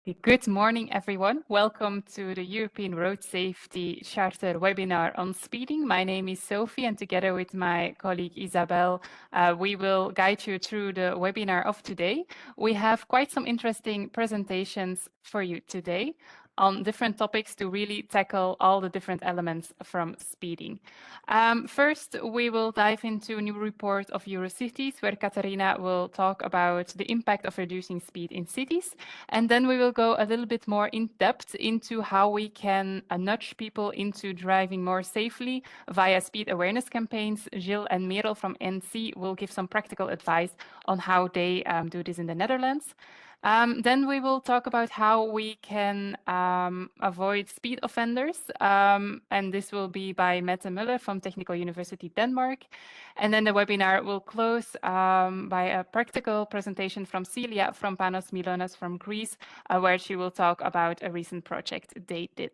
Good morning, everyone. Welcome to the European Road Safety Charter webinar on speeding. My name is Sophie, and together with my colleague Isabel, we will guide you through the webinar of today. We have quite some interesting presentations for you today on different topics to really tackle all the different elements from speeding. First, we will dive into a new report of Eurocities, where Katarina will talk about the impact of reducing speed in cities. And then we will go a little bit more in depth into how we can nudge people into driving more safely via speed awareness campaigns. Gilles and Merel from NC will give some practical advice on how they do this in the Netherlands. Then we will talk about how we can avoid speed offenders. And this will be by Mette Muller from Technical University Denmark. And then the webinar will close by a practical presentation from Celia from Panos Milonas from Greece, where she will talk about a recent project they did.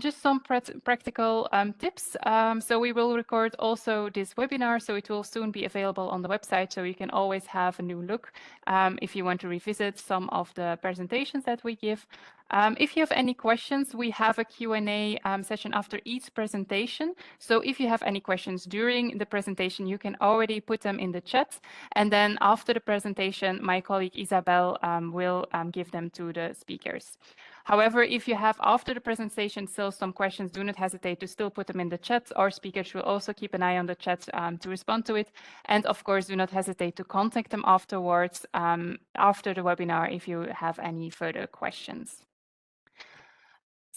Just some practical tips. So we will record also this webinar, so it will soon be available on the website, so you can always have a new look if you want to revisit some of the presentations that we give. If you have any questions, we have a Q&A session after each presentation. So if you have any questions during the presentation, you can already put them in the chat. And then after the presentation, my colleague Isabel will give them to the speakers. However, if you have after the presentation still some questions, do not hesitate to still put them in the chat. Our speakers will also keep an eye on the chat to respond to it. And of course, do not hesitate to contact them afterwards, after the webinar, if you have any further questions.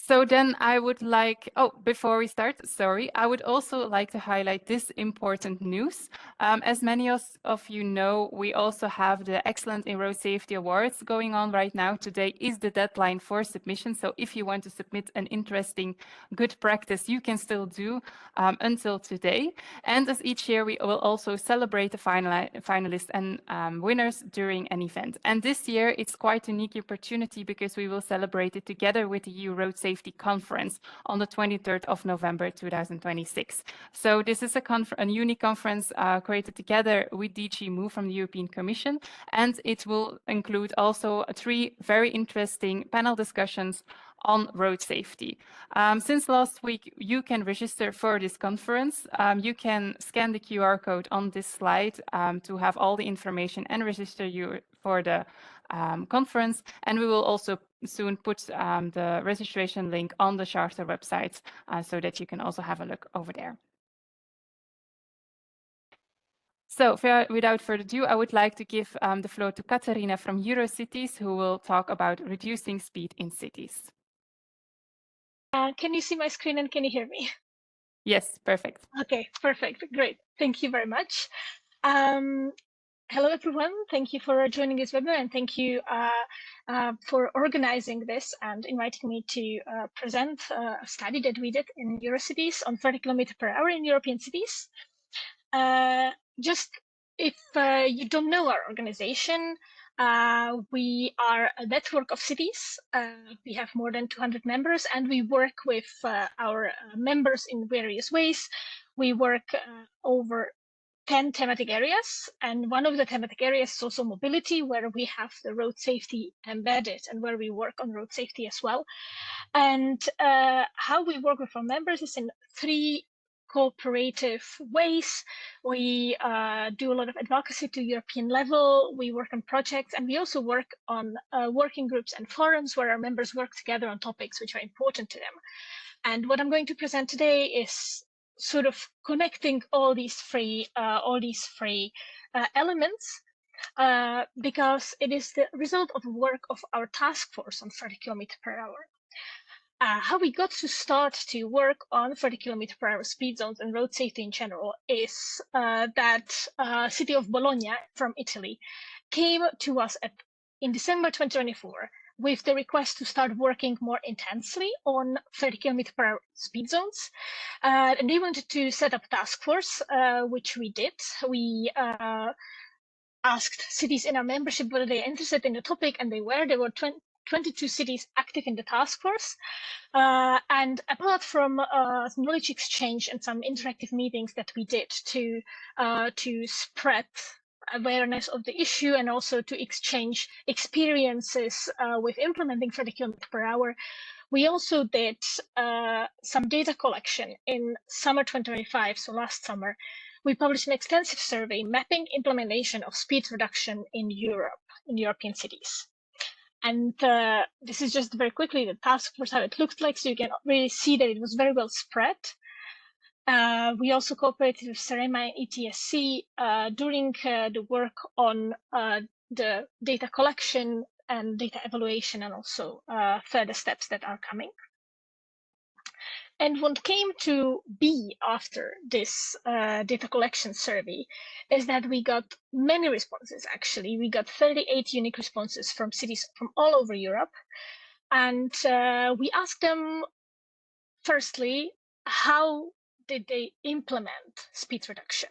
So then I would like, before we start, sorry, I would also like to highlight this important news. As many of you know, we also have the Excellent in Road Safety Awards going on right now. Today is the deadline for submission. So if you want to submit an interesting, good practice, you can still do until today. And as each year, we will also celebrate the finalists and winners during an event. And this year, it's quite a unique opportunity because we will celebrate it together with the EU Road Safety Conference on the 23rd of November 2026. So this is a unique conference created together with DG Move from the European Commission, and it will include also 3 very interesting panel discussions on road safety. Since last week, you can register for this conference. You can scan the QR code on this slide to have all the information and register you for the conference. And we will also soon put the registration link on the Charter website so that you can also have a look over there. So without further ado, I would like to give the floor to Katarina from Eurocities, who will talk about reducing speed in cities. Can you see my screen and can you hear me? Yes, perfect. Okay, perfect, great. Thank you very much. Hello, everyone. Thank you for joining this webinar, and thank you for organizing this and inviting me to present a study that we did in Eurocities on 30 kilometers per hour in European cities. Just if you don't know our organization, we are a network of cities. We have more than 200 members, and we work with our members in various ways. We work over 10 thematic areas, and one of the thematic areas is also mobility, where we have the road safety embedded and where we work on road safety as well. And how we work with our members is in 3 cooperative ways. We do a lot of advocacy to European level, we work on projects, and we also work on working groups and forums where our members work together on topics which are important to them. And what I'm going to present today is sort of connecting all these three elements, because it is the result of the work of our task force on 30 kilometers per hour. How we got to start to work on 30 kilometers per hour speed zones and road safety in general is that city of Bologna from Italy came to us in December 2024 with the request to start working more intensely on 30 kilometers per hour speed zones. And they wanted to set up a task force, which we did. We asked cities in our membership whether they are interested in the topic, and they were. There were 22 cities active in the task force. And apart from some knowledge exchange and some interactive meetings that we did to spread awareness of the issue and also to exchange experiences with implementing 30 kilometers per hour, we also did some data collection in summer 2025, so last summer. We published an extensive survey mapping implementation of speed reduction in Europe, in European cities. And this is just very quickly the task force, how it looked like, so you can really see that it was very well spread. We also cooperated with Cerema and ETSC during the work on the data collection and data evaluation, and also further steps that are coming. And what came to be after this data collection survey is that we got many responses, actually. We got 38 unique responses from cities from all over Europe. And we asked them, firstly, how did they implement speed reduction?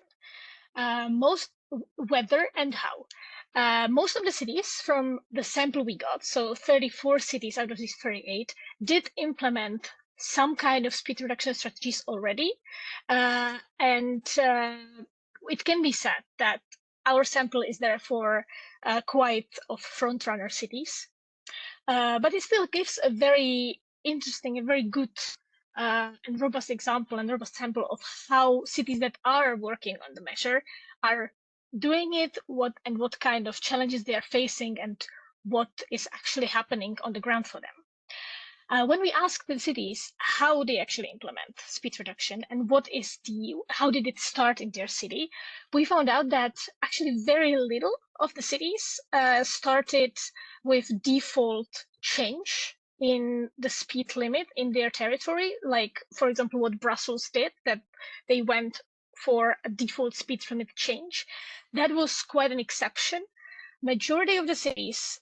Whether and how. Most of the cities from the sample we got, so 34 cities out of these 38, did implement some kind of speed reduction strategies already. And it can be said that our sample is therefore quite of front-runner cities. But it still gives a very interesting, a very good and robust example and robust sample of how cities that are working on the measure are doing it, what kind of challenges they are facing, and what is actually happening on the ground for them. When we asked the cities how they actually implement speed reduction and how did it start in their city, we found out that actually very little of the cities started with default change in the speed limit in their territory, like, for example, what Brussels did, that they went for a default speed limit change. That was quite an exception. Majority of the cities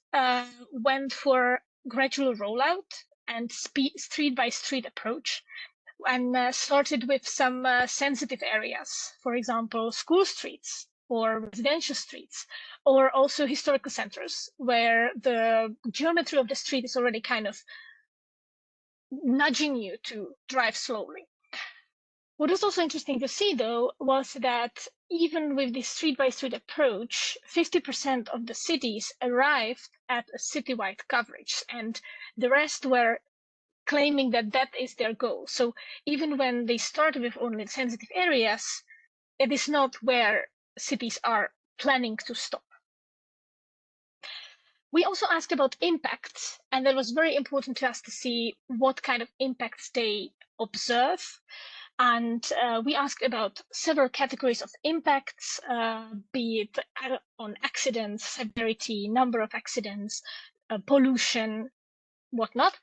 went for gradual rollout and street by street approach, and started with some sensitive areas, for example, school streets or residential streets, or also historical centers, where the geometry of the street is already kind of nudging you to drive slowly. What was also interesting to see, though, was that even with this street-by-street approach, 50% of the cities arrived at a citywide coverage, and the rest were claiming that that is their goal. So even when they started with only sensitive areas, it is not where cities are planning to stop. We also asked about impacts, and that was very important to us to see what kind of impacts they observe. And we asked about several categories of impacts, be it on accidents, severity, number of accidents, pollution, whatnot.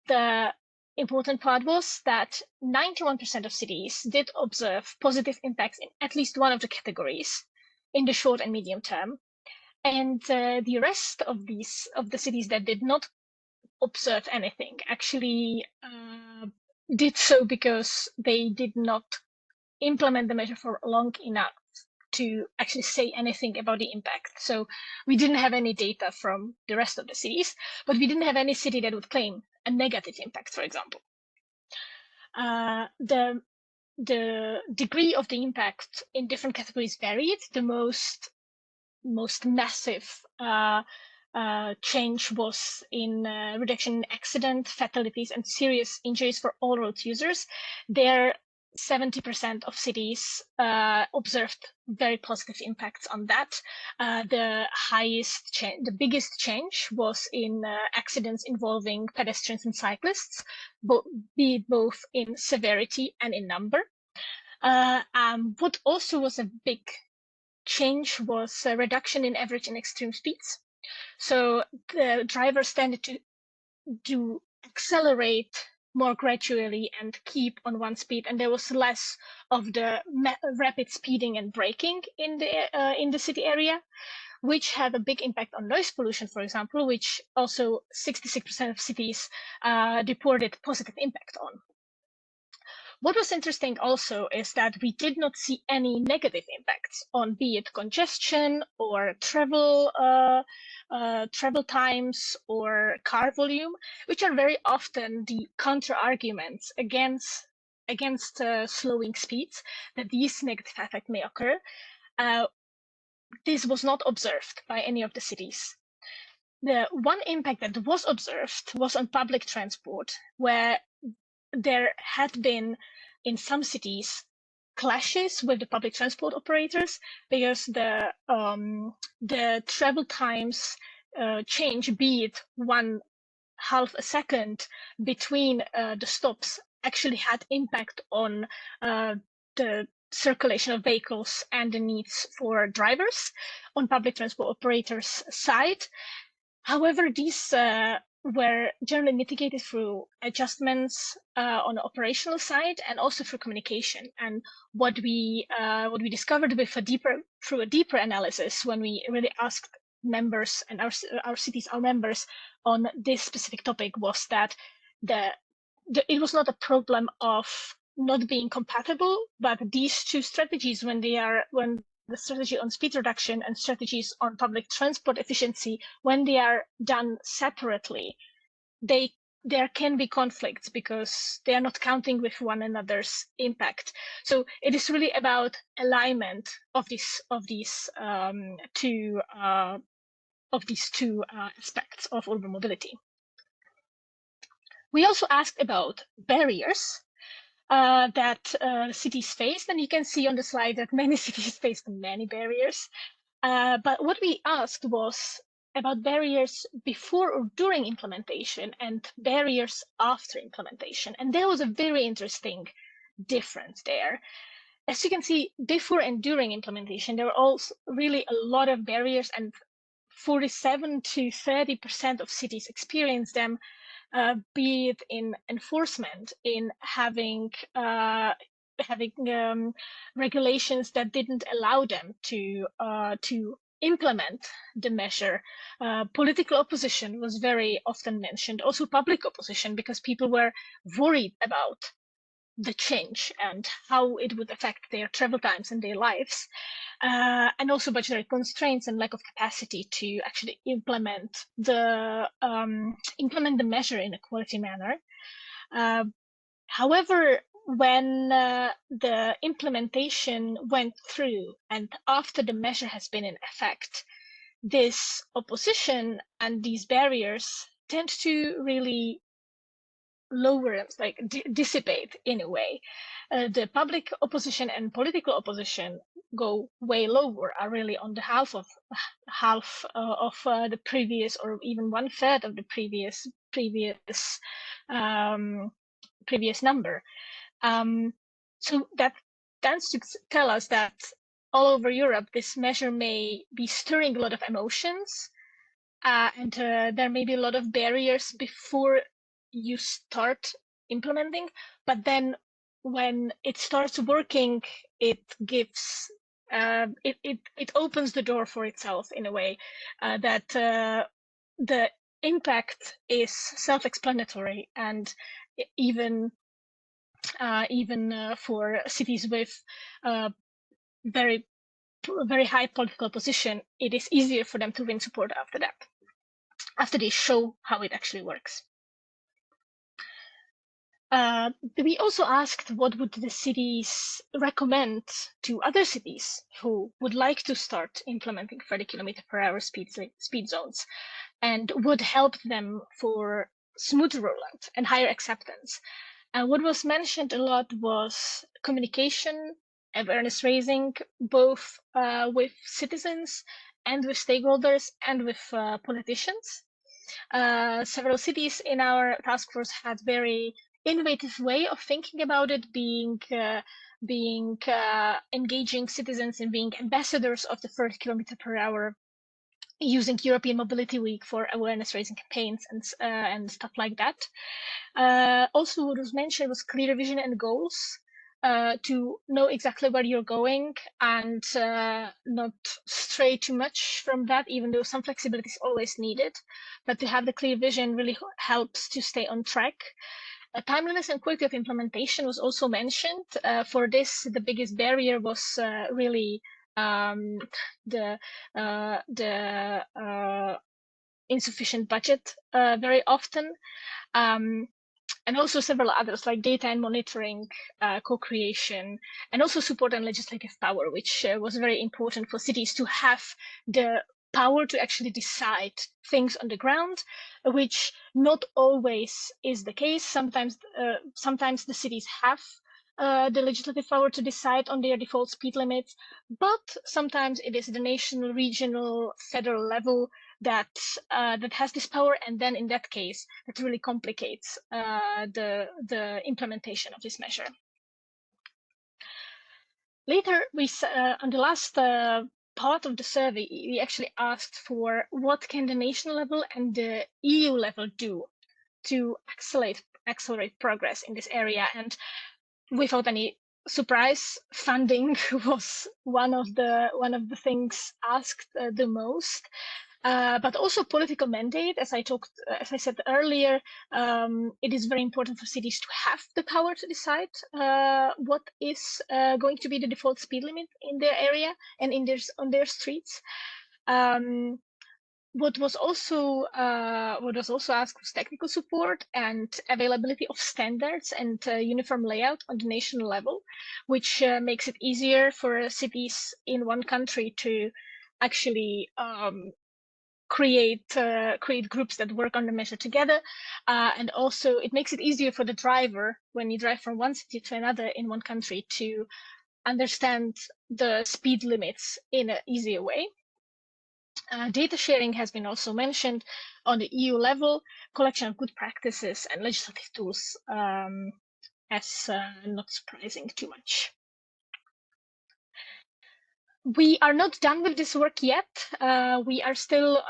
The important part was that 91% of cities did observe positive impacts in at least one of the categories in the short and medium term. And the rest of the cities that did not observe anything actually did so because they did not implement the measure for long enough to actually say anything about the impact. So we didn't have any data from the rest of the cities, but we didn't have any city that would claim a negative impact, for example. The degree of the impact in different categories varied. The most massive change was in reduction in accident, fatalities, and serious injuries for all road users. There, 70% of cities observed very positive impacts on that. The biggest change was in accidents involving pedestrians and cyclists, be it both in severity and in number. What also was a big change was a reduction in average and extreme speeds. So the drivers tended to accelerate more gradually and keep on one speed, and there was less of the rapid speeding and braking in the city area, which had a big impact on noise pollution, for example, which also 66% of cities reported positive impact on. What was interesting also is that we did not see any negative impacts on be it congestion or travel times or car volume, which are very often the counter arguments against slowing speeds, that these negative effects may occur. this was not observed by any of the cities. The one impact that was observed was on public transport, where there had been in some cities clashes with the public transport operators because the travel times change, be it 1/2 a second between the stops, actually had impact on the circulation of vehicles and the needs for drivers on public transport operators' side. However, these were generally mitigated through adjustments on the operational side and also through communication. And what we discovered through a deeper analysis, when we really asked members and our cities, our members, on this specific topic, was that it was not a problem of not being compatible, but these two strategies, when the strategy on speed reduction and strategies on public transport efficiency, when they are done separately, there can be conflicts because they are not counting with one another's impact. So it is really about alignment of these two aspects of urban mobility. We also asked about barriers that cities faced, and you can see on the slide that many cities faced many barriers. But what we asked was about barriers before or during implementation and barriers after implementation. And there was a very interesting difference there. As you can see, before and during implementation, there were also really a lot of barriers, and 47 to 30% of cities experienced them, be it in enforcement, in having regulations that didn't allow them to implement the measure. Political opposition was very often mentioned, also public opposition, because people were worried about the change and how it would affect their travel times and their lives, and also budgetary constraints and lack of capacity to actually implement the measure in a quality manner. However, when the implementation went through and after the measure has been in effect, this opposition and these barriers tend to really lower, like dissipate in a way. The public opposition and political opposition go way lower, are really on the half of the previous, or even 1/3 of the previous number. So that tends to tell us that all over Europe, this measure may be stirring a lot of emotions, and there may be a lot of barriers before you start implementing, but then when it starts working, it gives it opens the door for itself in a way that the impact is self-explanatory, and even for cities with very high political position, it is easier for them to win support after that, after they show how it actually works. We also asked what would the cities recommend to other cities who would like to start implementing 30 km/h speed zones, and would help them for smooth rollout and higher acceptance. And what was mentioned a lot was communication, awareness raising, both with citizens and with stakeholders and with politicians. Several cities in our task force had very innovative way of thinking about it, being engaging citizens and being ambassadors of the 30 km/h, using European Mobility Week for awareness raising campaigns and stuff like that. Also, what was mentioned was clear vision and goals, to know exactly where you're going and not stray too much from that, even though some flexibility is always needed. But to have the clear vision really helps to stay on track. Timeliness and quality of implementation was also mentioned. For this, the biggest barrier was really the insufficient budget very often. and also several others like data and monitoring, co-creation, and also support and legislative power, which was very important for cities to have the power to actually decide things on the ground, which not always is the case. Sometimes the cities have the legislative power to decide on their default speed limits, but sometimes it is the national, regional, federal level that has this power, and then in that case, that really complicates the implementation of this measure. Later, on the last part of the survey, we actually asked for what can the national level and the EU level do to accelerate progress in this area. And without any surprise, funding was one of the things asked the most. But also political mandate, as I said earlier, it is very important for cities to have the power to decide what is going to be the default speed limit in their area and on their streets. What was also asked was technical support and availability of standards and uniform layout on the national level, which makes it easier for cities in one country to actually create groups that work on the measure together, and also it makes it easier for the driver when you drive from one city to another in one country to understand the speed limits in an easier way. Data sharing has been also mentioned on the EU level, collection of good practices and legislative tools, as not surprising too much. We are not done with this work yet. We are still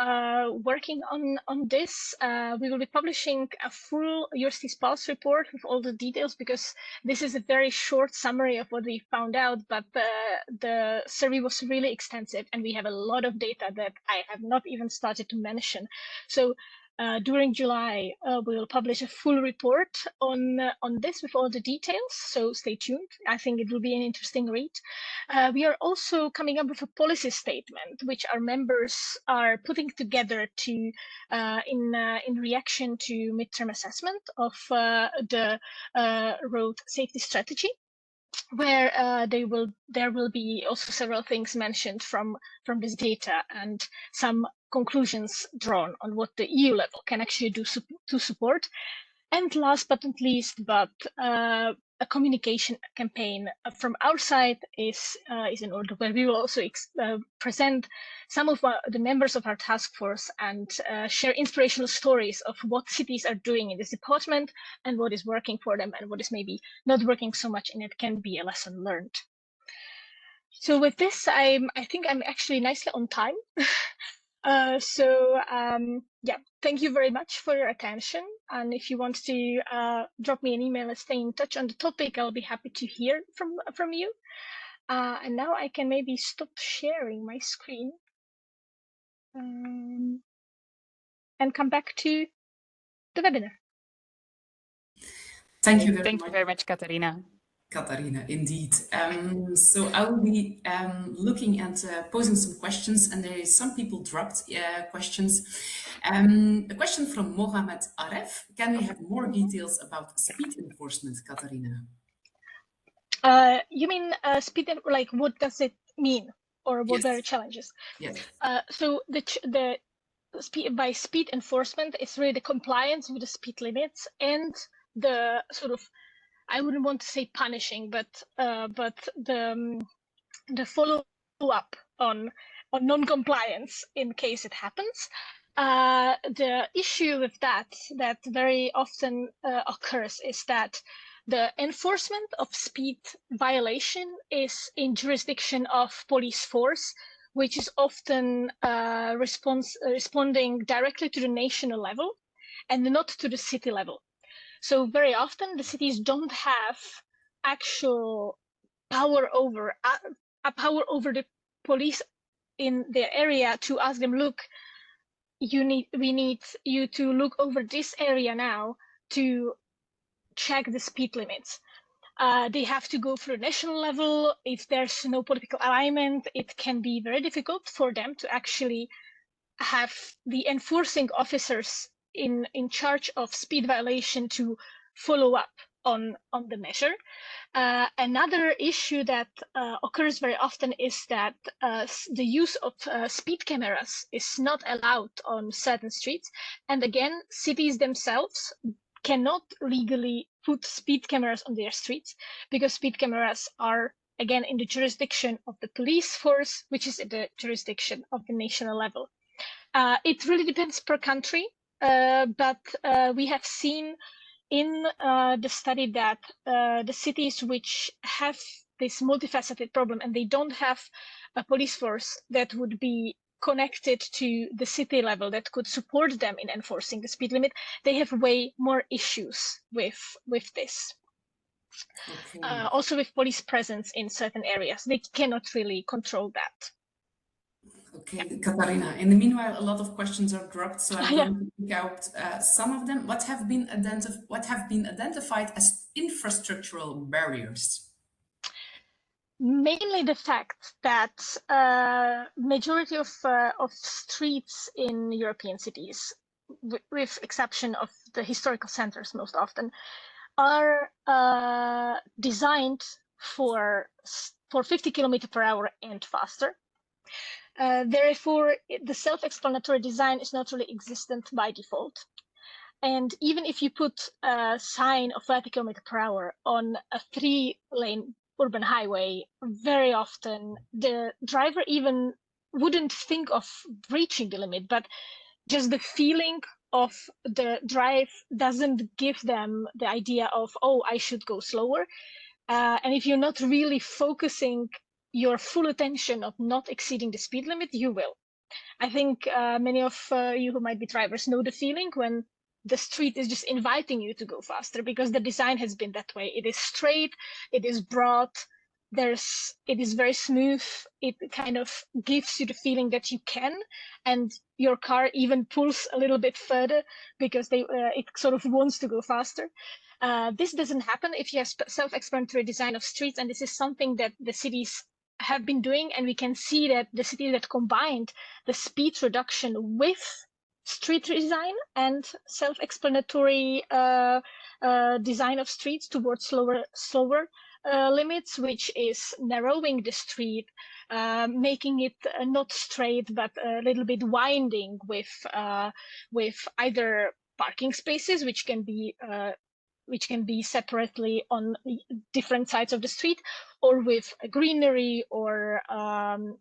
working on this. We will be publishing a full Eurocities Pulse report with all the details, because this is a very short summary of what we found out, but the survey was really extensive and we have a lot of data that I have not even started to mention. So during July, we will publish a full report on this with all the details, so stay tuned. I think it will be an interesting read. We are also coming up with a policy statement, which our members are putting together to in reaction to midterm assessment of the road safety strategy, where there will be also several things mentioned from this data and some conclusions drawn on what the EU level can actually do to support. And last but not least, a communication campaign from our side is in order, where we will also present some of the members of our task force and share inspirational stories of what cities are doing in this department and what is working for them and what is maybe not working so much, and it can be a lesson learned. So with this, I think I'm actually nicely on time. Yeah, thank you very much for your attention. And if you want to drop me an email and stay in touch on the topic, I'll be happy to hear from you. And now I can maybe stop sharing my screen and come back to the webinar. Thank you very much. Thank you very much, Katarina. Katarina, indeed. So I will be looking at posing some questions, and there is some people dropped questions. A question from Mohamed Aref. Can we have more details about speed enforcement, Katarina? You mean speed, like what does it mean, or what are the challenges? Yes. So the speed enforcement is really the compliance with the speed limits and the sort of, I wouldn't want to say punishing, but the follow up on non-compliance in case it happens. The issue with that very often occurs is that the enforcement of speed violation is in jurisdiction of police force, which is often responding directly to the national level and not to the city level. So very often the cities don't have actual power over the police in their area to ask them, look, we need you to look over this area now to check the speed limits. They have to go through national level. If there's no political alignment, it can be very difficult for them to actually have the enforcing officers in charge of speed violation to follow up on the measure. Another issue that occurs very often is that the use of speed cameras is not allowed on certain streets. And again, cities themselves cannot legally put speed cameras on their streets because speed cameras are, again, in the jurisdiction of the police force, which is in the jurisdiction of the national level. It really depends per country, but we have seen in the study that the cities which have this multifaceted problem and they don't have a police force that would be connected to the city level that could support them in enforcing the speed limit, they have way more issues with this. Okay. Also with police presence in certain areas, they cannot really control that. Okay, Katarina. In the meanwhile, a lot of questions are dropped, so I'm Yeah. going to pick out some of them. What have been identified as infrastructural barriers? Mainly the fact that majority of streets in European cities, with exception of the historical centers most often, are designed for 50 km/h and faster. Therefore, the self-explanatory design is not really existent by default. And even if you put a sign of 30 km/h on a 3-lane urban highway, very often the driver even wouldn't think of breaching the limit, but just the feeling of the drive doesn't give them the idea of, oh, I should go slower. And if you're not really focusing your full attention of not exceeding the speed limit, you will. I think many of you who might be drivers know the feeling when the street is just inviting you to go faster because the design has been that way. It is straight, it is broad, it is very smooth. It kind of gives you the feeling that you can, and your car even pulls a little bit further because it sort of wants to go faster. This doesn't happen if you have self-explanatory design of streets, and this is something that the cities have been doing, and we can see that the cities that combined the speed reduction with street design and self-explanatory design of streets towards slower limits, which is narrowing the street, making it not straight but a little bit winding with either parking spaces, which can be separately on different sides of the street, or with greenery or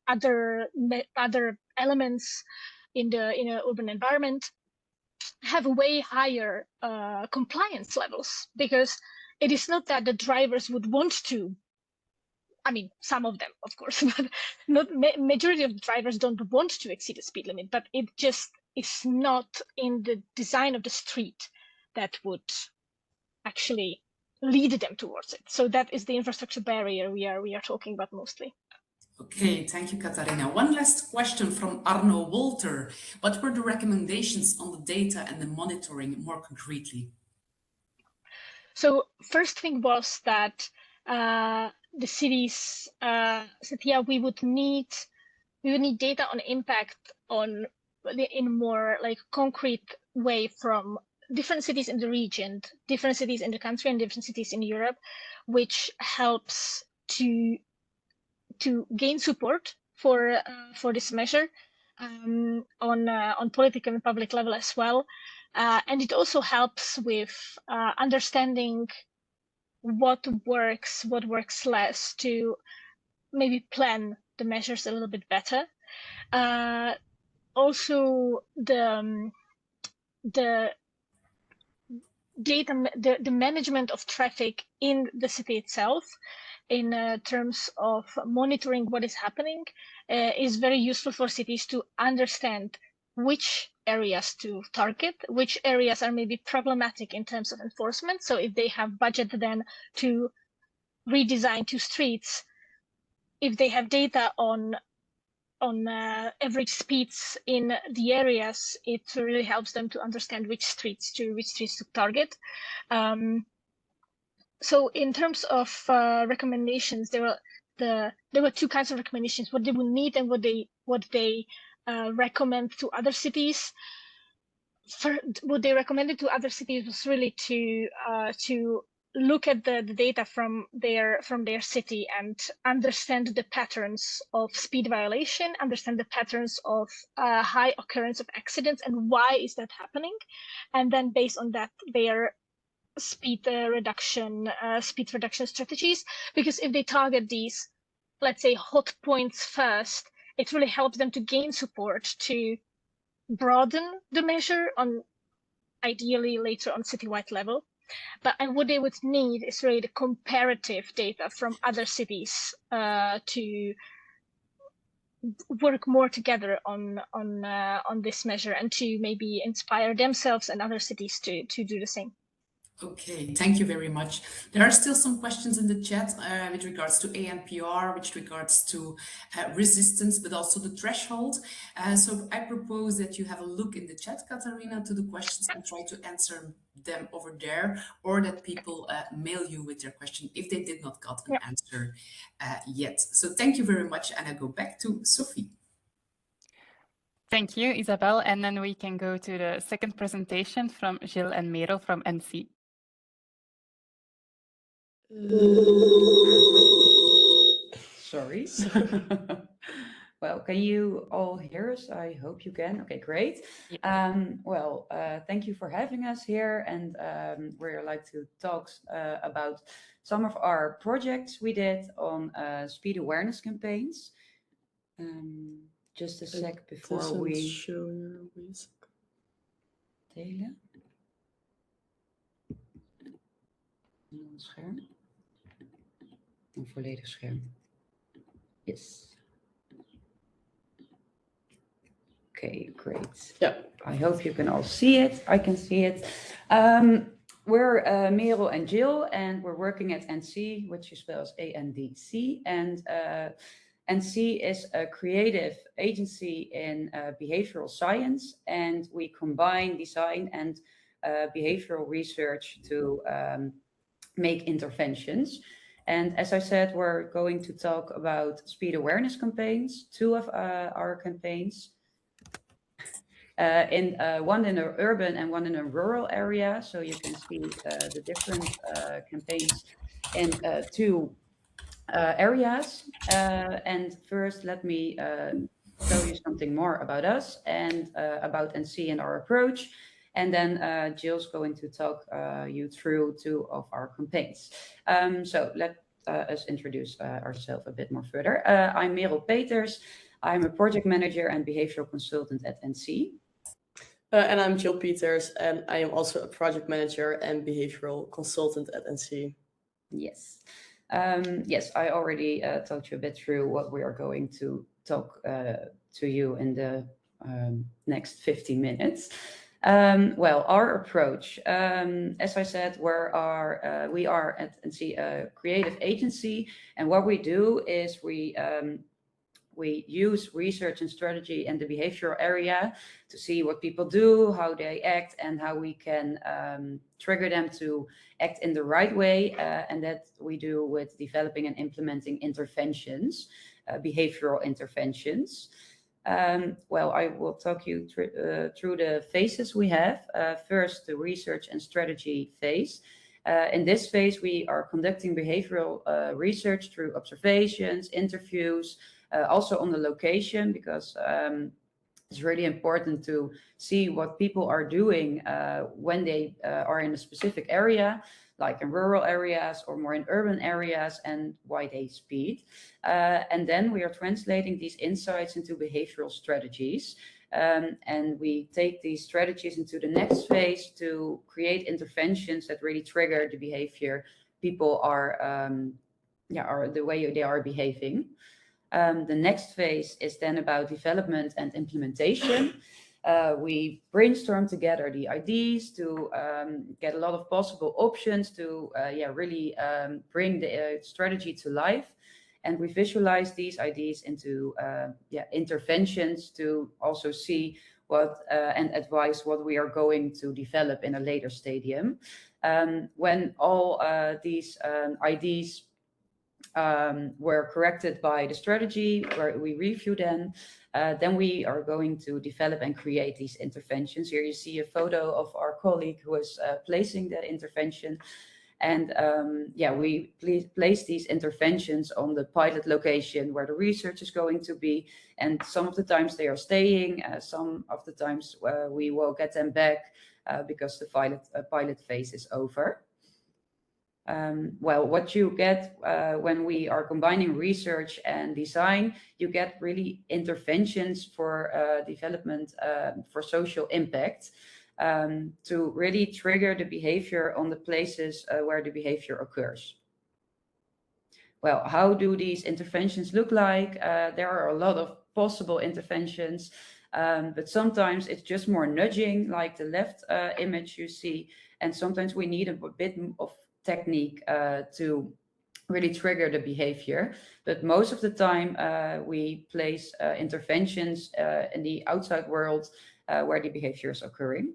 other elements in an urban environment, have way higher compliance levels, because it is not that the drivers would want to. I mean, some of them, of course, but not majority of the drivers don't want to exceed the speed limit, but it just is not in the design of the street that would actually lead them towards it. So that is the infrastructure barrier we are talking about mostly. Okay, thank you, Katarina. One last question from Arno Wolter. What were the recommendations on the data and the monitoring more concretely? So first thing was that the cities said, yeah, we would need data on impact in a more like concrete way from different cities in the region, different cities in the country, and different cities in Europe, which helps to gain support for this measure on political and public level as well. And it also helps with understanding what works less, to maybe plan the measures a little bit better. Also, the data, the management of traffic in the city itself, in terms of monitoring what is happening, is very useful for cities to understand which areas to target, which areas are maybe problematic in terms of enforcement. So if they have budget then to redesign 2 streets, if they have data on average speeds in the areas, it really helps them to understand which streets to target. So in terms of recommendations, there were 2 kinds of recommendations: what they would need and what they recommend to other cities. what they recommended to other cities was really to look at the data from their city and understand the patterns of speed violation, understand the patterns of high occurrence of accidents, and why is that happening, and then based on that, their speed reduction strategies. Because if they target these, let's say, hot points first, it really helps them to gain support to broaden the measure on, ideally later on, citywide level. But and what they would need is really the comparative data from other cities to work more together on this measure, and to maybe inspire themselves and other cities to do the same. Okay, thank you very much. There are still some questions in the chat with regards to ANPR, with regards to resistance, but also the threshold. So I propose that you have a look in the chat, Katarina, to the questions and try to answer them over there, or that people mail you with their question if they did not got an answer yet. So thank you very much, and I go back to Sophie. Thank you, Isabel. And then we can go to the second presentation from Gilles and Merel from NC. Sorry. Well, can you all hear us? I hope you can. Okay, great. Thank you for having us here, and we'd like to talk about some of our projects we did on speed awareness campaigns. Just a sec before we show your delen. Scherm. Een volledig scherm. Yes. Okay, great. Yeah. I hope you can all see it. I can see it. We're Merel and Jill, and we're working at NC, which is spelled ANDC. And NC is a creative agency in behavioral science, and we combine design and behavioral research to make interventions. And as I said, we're going to talk about speed awareness campaigns, two of our campaigns, one in an urban and one in a rural area. So you can see the different campaigns in two areas. And first, let me tell you something more about us and about NC and our approach. And then Jill's going to talk you through two of our campaigns. So let us introduce ourselves a bit more further. I'm Merel Peters. I'm a project manager and behavioral consultant at NC. And I'm Jill Peters, and I am also a project manager and behavioral consultant at NC. Yes. Yes, I already talked you a bit through what we are going to talk to you in the next 15 minutes. Our approach, as I said, we are at NC a creative agency, and what we do is we use research and strategy in the behavioral area to see what people do, how they act, and how we can trigger them to act in the right way. And that we do with developing and implementing interventions, behavioral interventions. I will talk you through the phases we have. First, the research and strategy phase. In this phase, we are conducting behavioral research through observations, interviews, also on the location, because it's really important to see what people are doing when they are in a specific area, like in rural areas or more in urban areas, and why they speed. And then we are translating these insights into behavioral strategies. And we take these strategies into the next phase to create interventions that really trigger the behavior people are the way they are behaving. The next phase is then about development and implementation. We brainstorm together the ideas to get a lot of possible options to really bring the strategy to life. And we visualize these ideas into interventions to also see what and advise what we are going to develop in a later stadium. When all these ideas were corrected by the strategy, where we review them. Then we are going to develop and create these interventions. Here you see a photo of our colleague who is placing the intervention. And yeah, we place these interventions on the pilot location where the research is going to be. And some of the times they are staying, some of the times we will get them back because the pilot phase is over. Well, what you get when we are combining research and design, you get really interventions for development for social impact. To really trigger the behavior on the places where the behavior occurs. Well, how do these interventions look like? There are a lot of possible interventions, but sometimes it's just more nudging, like the left image you see, and sometimes we need a bit of technique to really trigger the behavior. But most of the time we place interventions in the outside world where the behavior is occurring.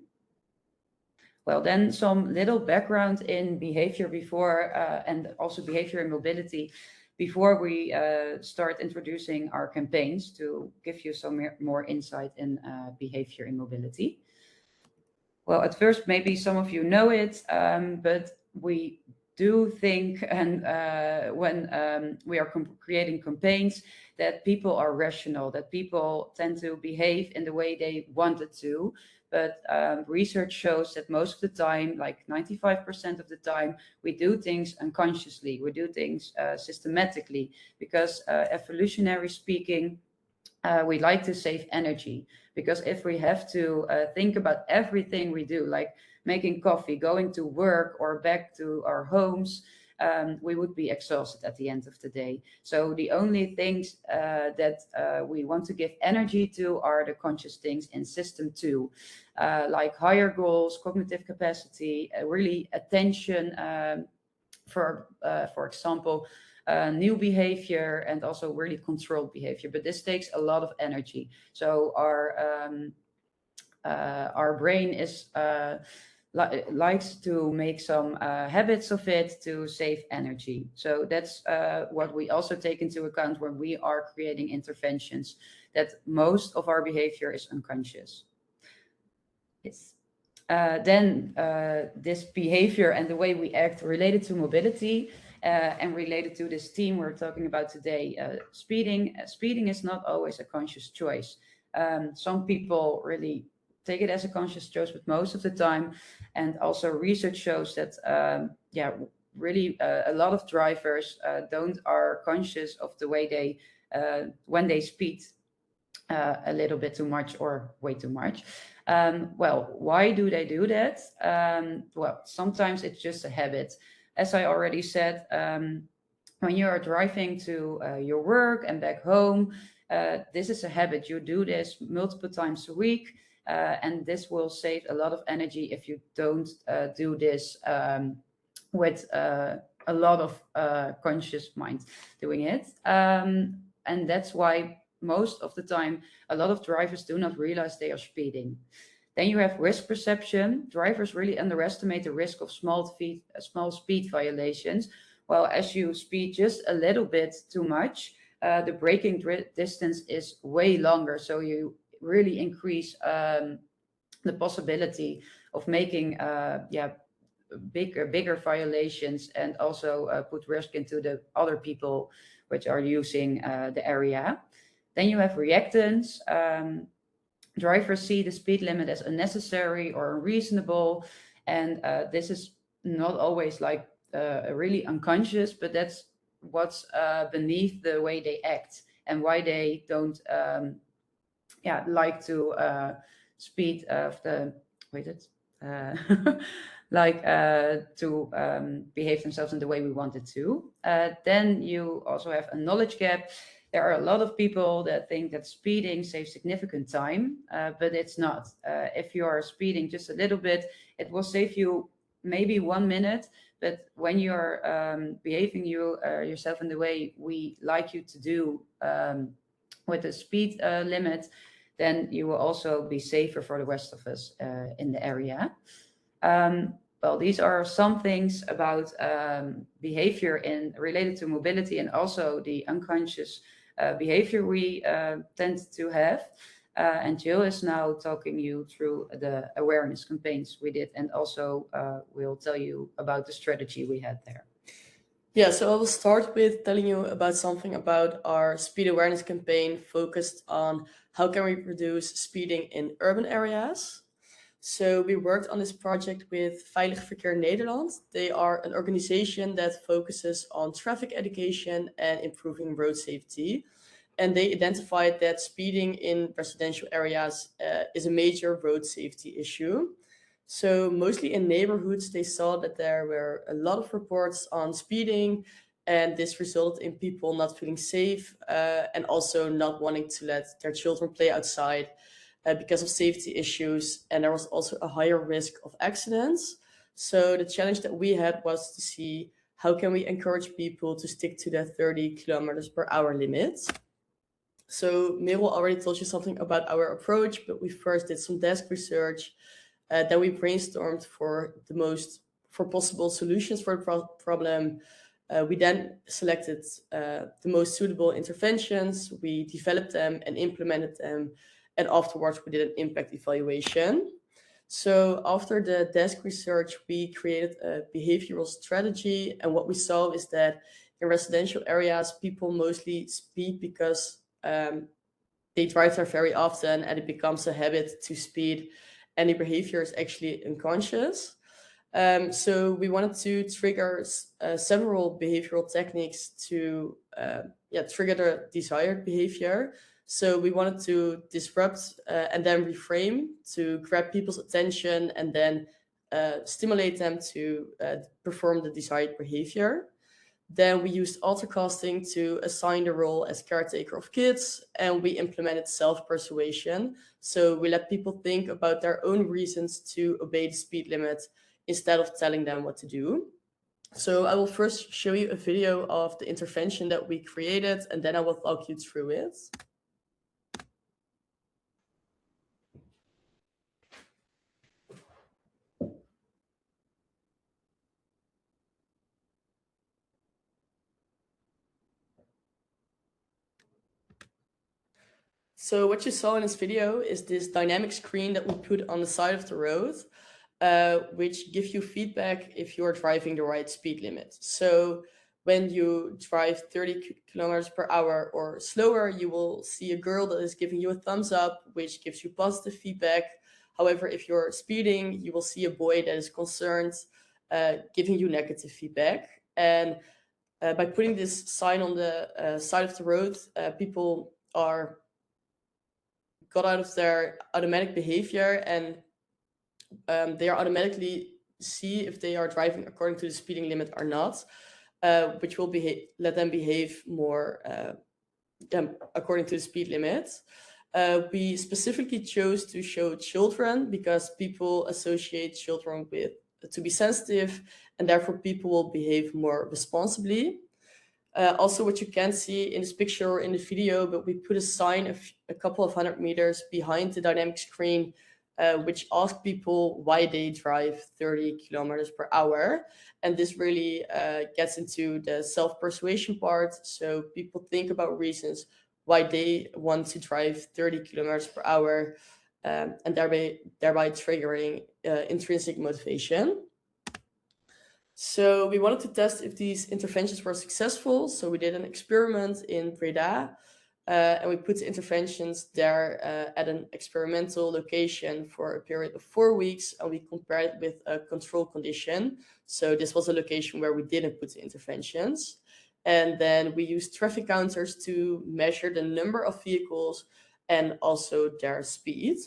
Well, then some little background in behavior before, and also behavior and mobility, before we start introducing our campaigns, to give you some more insight in behavior and mobility. Well, at first, maybe some of you know it, but we do think, and when we are creating campaigns, that people are rational, that people tend to behave in the way they wanted to. But research shows that most of the time, like 95% of the time, we do things unconsciously, we do things systematically, because evolutionary speaking, we like to save energy. Because if we have to think about everything we do, like making coffee, going to work or back to our homes, we would be exhausted at the end of the day. So the only things that we want to give energy to are the conscious things in system 2, like higher goals, cognitive capacity, really attention, for example, new behavior, and also really controlled behavior. But this takes a lot of energy. So our brain is likes to make some habits of it to save energy. So that's what we also take into account when we are creating interventions, that most of our behavior is unconscious. Yes. Then this behavior and the way we act related to mobility and related to this theme we're talking about today, speeding. Speeding is not always a conscious choice. Some people really take it as a conscious choice, but most of the time, and also research shows that, really a lot of drivers are conscious of the way they, when they speed a little bit too much or way too much. Well, why do they do that? Well, sometimes it's just a habit. As I already said, when you are driving to your work and back home, this is a habit. You do this multiple times a week. And this will save a lot of energy if you don't do this with a lot of conscious mind doing it. And that's why most of the time, a lot of drivers do not realize they are speeding. Then you have risk perception. Drivers really underestimate the risk of small speed violations. Well, as you speed just a little bit too much, the braking distance is way longer. So you really increase the possibility of making bigger violations, and also put risk into the other people which are using the area. Then you have reactance. Drivers see the speed limit as unnecessary or unreasonable, and this is not always like really unconscious, but that's what's beneath the way they act and why they don't like to speed of the to behave themselves in the way we wanted to. Then you also have a knowledge gap. There are a lot of people that think that speeding saves significant time, but it's not. If you are speeding just a little bit, it will save you maybe 1 minute. But when you're behaving yourself in the way we like you to do with the speed limit, then you will also be safer for the rest of us in the area. Well, these are some things about behavior related to mobility and also the unconscious behavior we tend to have. And Jill is now talking you through the awareness campaigns we did, and also we'll tell you about the strategy we had there. Yeah, so I will start with telling you about something about our speed awareness campaign focused on how can we reduce speeding in urban areas. So we worked on this project with Veilig Verkeer Nederland. They are an organization that focuses on traffic education and improving road safety. And they identified that speeding in residential areas is a major road safety issue. So mostly in neighborhoods, they saw that there were a lot of reports on speeding, and this resulted in people not feeling safe and also not wanting to let their children play outside because of safety issues. And there was also a higher risk of accidents. So the challenge that we had was to see how can we encourage people to stick to the 30 kilometers per hour limit. So Merel already told you something about our approach, but we first did some desk research. Then we brainstormed for possible solutions for the problem. We then selected the most suitable interventions. We developed them and implemented them. And afterwards, we did an impact evaluation. So after the desk research, we created a behavioral strategy. And what we saw is that in residential areas, people mostly speed because they drive there very often and it becomes a habit to speed. And the behavior is actually unconscious. So we wanted to trigger several behavioral techniques to trigger the desired behavior. So we wanted to disrupt and then reframe to grab people's attention and then stimulate them to perform the desired behavior. Then we used autocasting to assign the role as caretaker of kids, and we implemented self-persuasion. So we let people think about their own reasons to obey the speed limit instead of telling them what to do. So I will first show you a video of the intervention that we created, and then I will talk you through it. So what you saw in this video is this dynamic screen that we put on the side of the road, which gives you feedback if you are driving the right speed limit. So when you drive 30 kilometers per hour or slower, you will see a girl that is giving you a thumbs up, which gives you positive feedback. However, if you're speeding, you will see a boy that is concerned, giving you negative feedback. And by putting this sign on the side of the road, people got out of their automatic behavior and they are automatically see if they are driving according to the speeding limit or not, which will let them behave more according to the speed limit. We specifically chose to show children because people associate children to be sensitive, and therefore people will behave more responsibly. Also, what you can see in this picture or in the video, but we put a sign a couple of 100 meters behind the dynamic screen, which asks people why they drive 30 kilometers per hour. And this really gets into the self-persuasion part. So people think about reasons why they want to drive 30 kilometers per hour, and thereby triggering intrinsic motivation. So we wanted to test if these interventions were successful. So we did an experiment in Breda, and we put the interventions there at an experimental location for a period of 4 weeks, and we compared it with a control condition. So this was a location where we didn't put the interventions. And then we used traffic counters to measure the number of vehicles and also their speed.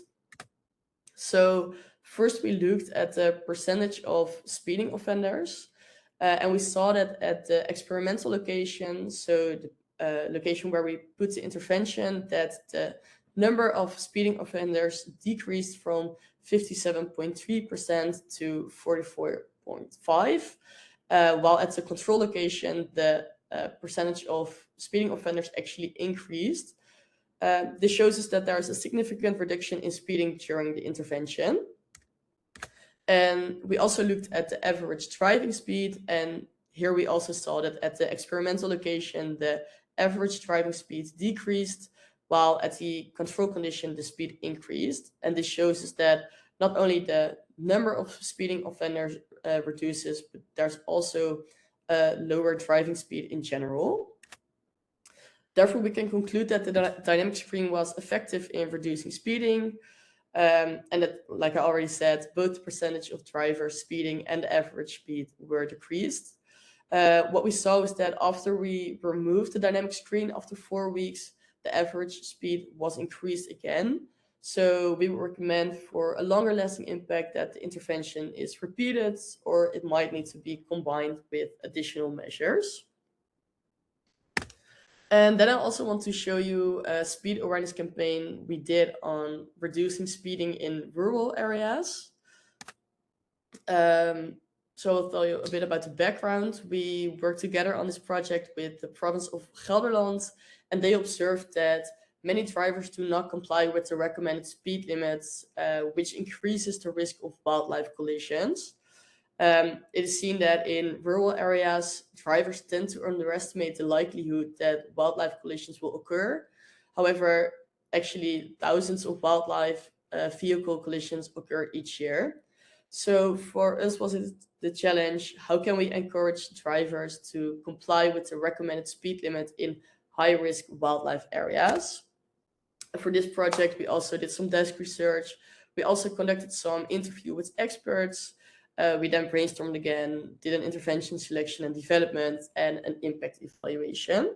So first, we looked at the percentage of speeding offenders, and we saw that at the experimental location, so the location where we put the intervention, that the number of speeding offenders decreased from 57.3% to 44.5%, while at the control location, the percentage of speeding offenders actually increased. This shows us that there is a significant reduction in speeding during the intervention. And we also looked at the average driving speed, and here we also saw that at the experimental location, the average driving speed decreased, while at the control condition, the speed increased. And this shows us that not only the number of speeding offenders reduces, but there's also a lower driving speed in general. Therefore, we can conclude that the dynamic screen was effective in reducing speeding, and that, like I already said, both the percentage of drivers speeding and the average speed were decreased. What we saw is that after we removed the dynamic screen after 4 weeks, the average speed was increased again. So we would recommend for a longer lasting impact that the intervention is repeated, or it might need to be combined with additional measures. And then I also want to show you a speed awareness campaign we did on reducing speeding in rural areas. So I'll tell you a bit about the background. We worked together on this project with the province of Gelderland, and they observed that many drivers do not comply with the recommended speed limits, which increases the risk of wildlife collisions. It is seen that in rural areas, drivers tend to underestimate the likelihood that wildlife collisions will occur. However, actually, thousands of wildlife vehicle collisions occur each year. So for us, was it the challenge, how can we encourage drivers to comply with the recommended speed limit in high-risk wildlife areas? For this project, we also did some desk research. We also conducted some interview with experts. We then brainstormed again, did an intervention selection and development, and an impact evaluation.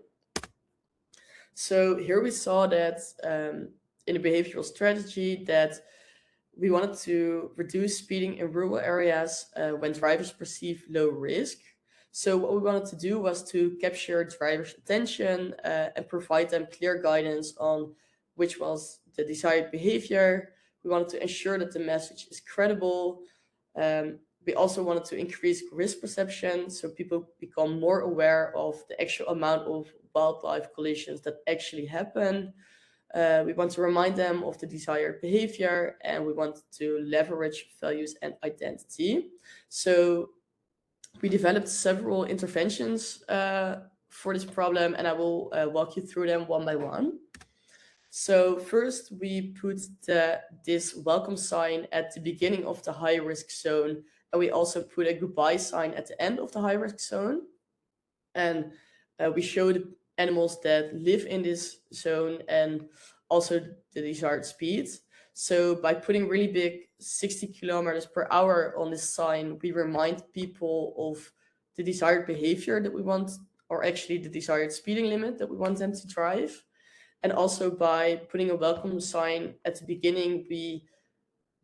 So here we saw that in the behavioral strategy that we wanted to reduce speeding in rural areas when drivers perceive low risk. So what we wanted to do was to capture drivers' attention and provide them clear guidance on which was the desired behavior. We wanted to ensure that the message is credible. We also wanted to increase risk perception so people become more aware of the actual amount of wildlife collisions that actually happen. We want to remind them of the desired behavior, and we want to leverage values and identity. So we developed several interventions for this problem, and I will walk you through them one by one. So first, we put this welcome sign at the beginning of the high-risk zone, and we also put a goodbye sign at the end of the high-risk zone. And we showed animals that live in this zone and also the desired speed. So by putting really big 60 kilometers per hour on this sign, we remind people of the desired behavior that we want, or actually the desired speeding limit that we want them to drive. And also by putting a welcome sign at the beginning, we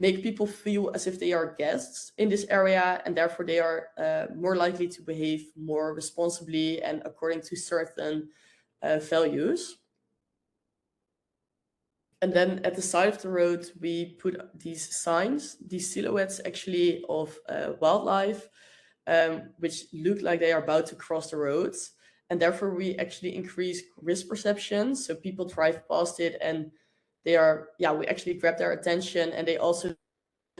make people feel as if they are guests in this area, and therefore they are more likely to behave more responsibly and according to certain values. And then at the side of the road, we put these signs, these silhouettes actually of wildlife, which look like they are about to cross the roads. And therefore we actually increase risk perception. So people drive past it and they are, we actually grab their attention, and they also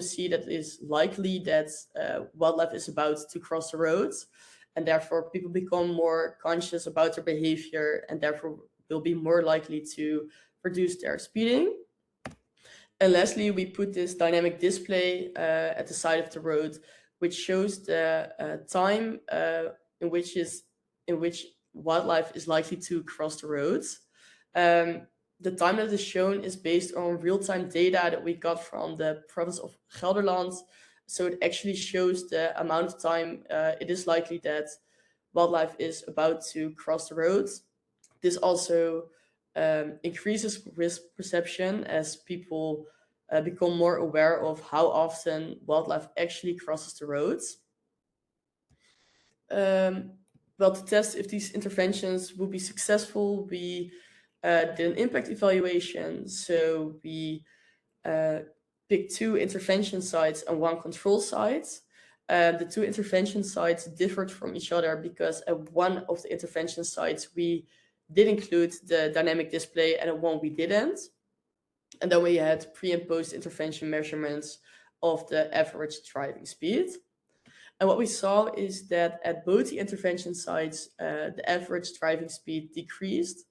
see that it is likely that wildlife is about to cross the roads. And therefore people become more conscious about their behavior, and therefore will be more likely to reduce their speeding. And lastly, we put this dynamic display at the side of the road, which shows the time in which wildlife is likely to cross the roads. The time that is shown is based on real-time data that we got from the province of Gelderland. So it actually shows the amount of time it is likely that wildlife is about to cross the roads. This also increases risk perception as people become more aware of how often wildlife actually crosses the roads. Well, to test if these interventions will be successful, we did an impact evaluation. So we picked 2 intervention sites and 1 control site. The 2 intervention sites differed from each other because at one of the intervention sites we did include the dynamic display, and at one we didn't. And then we had pre and post intervention measurements of the average driving speed. And what we saw is that at both the intervention sites, the average driving speed decreased,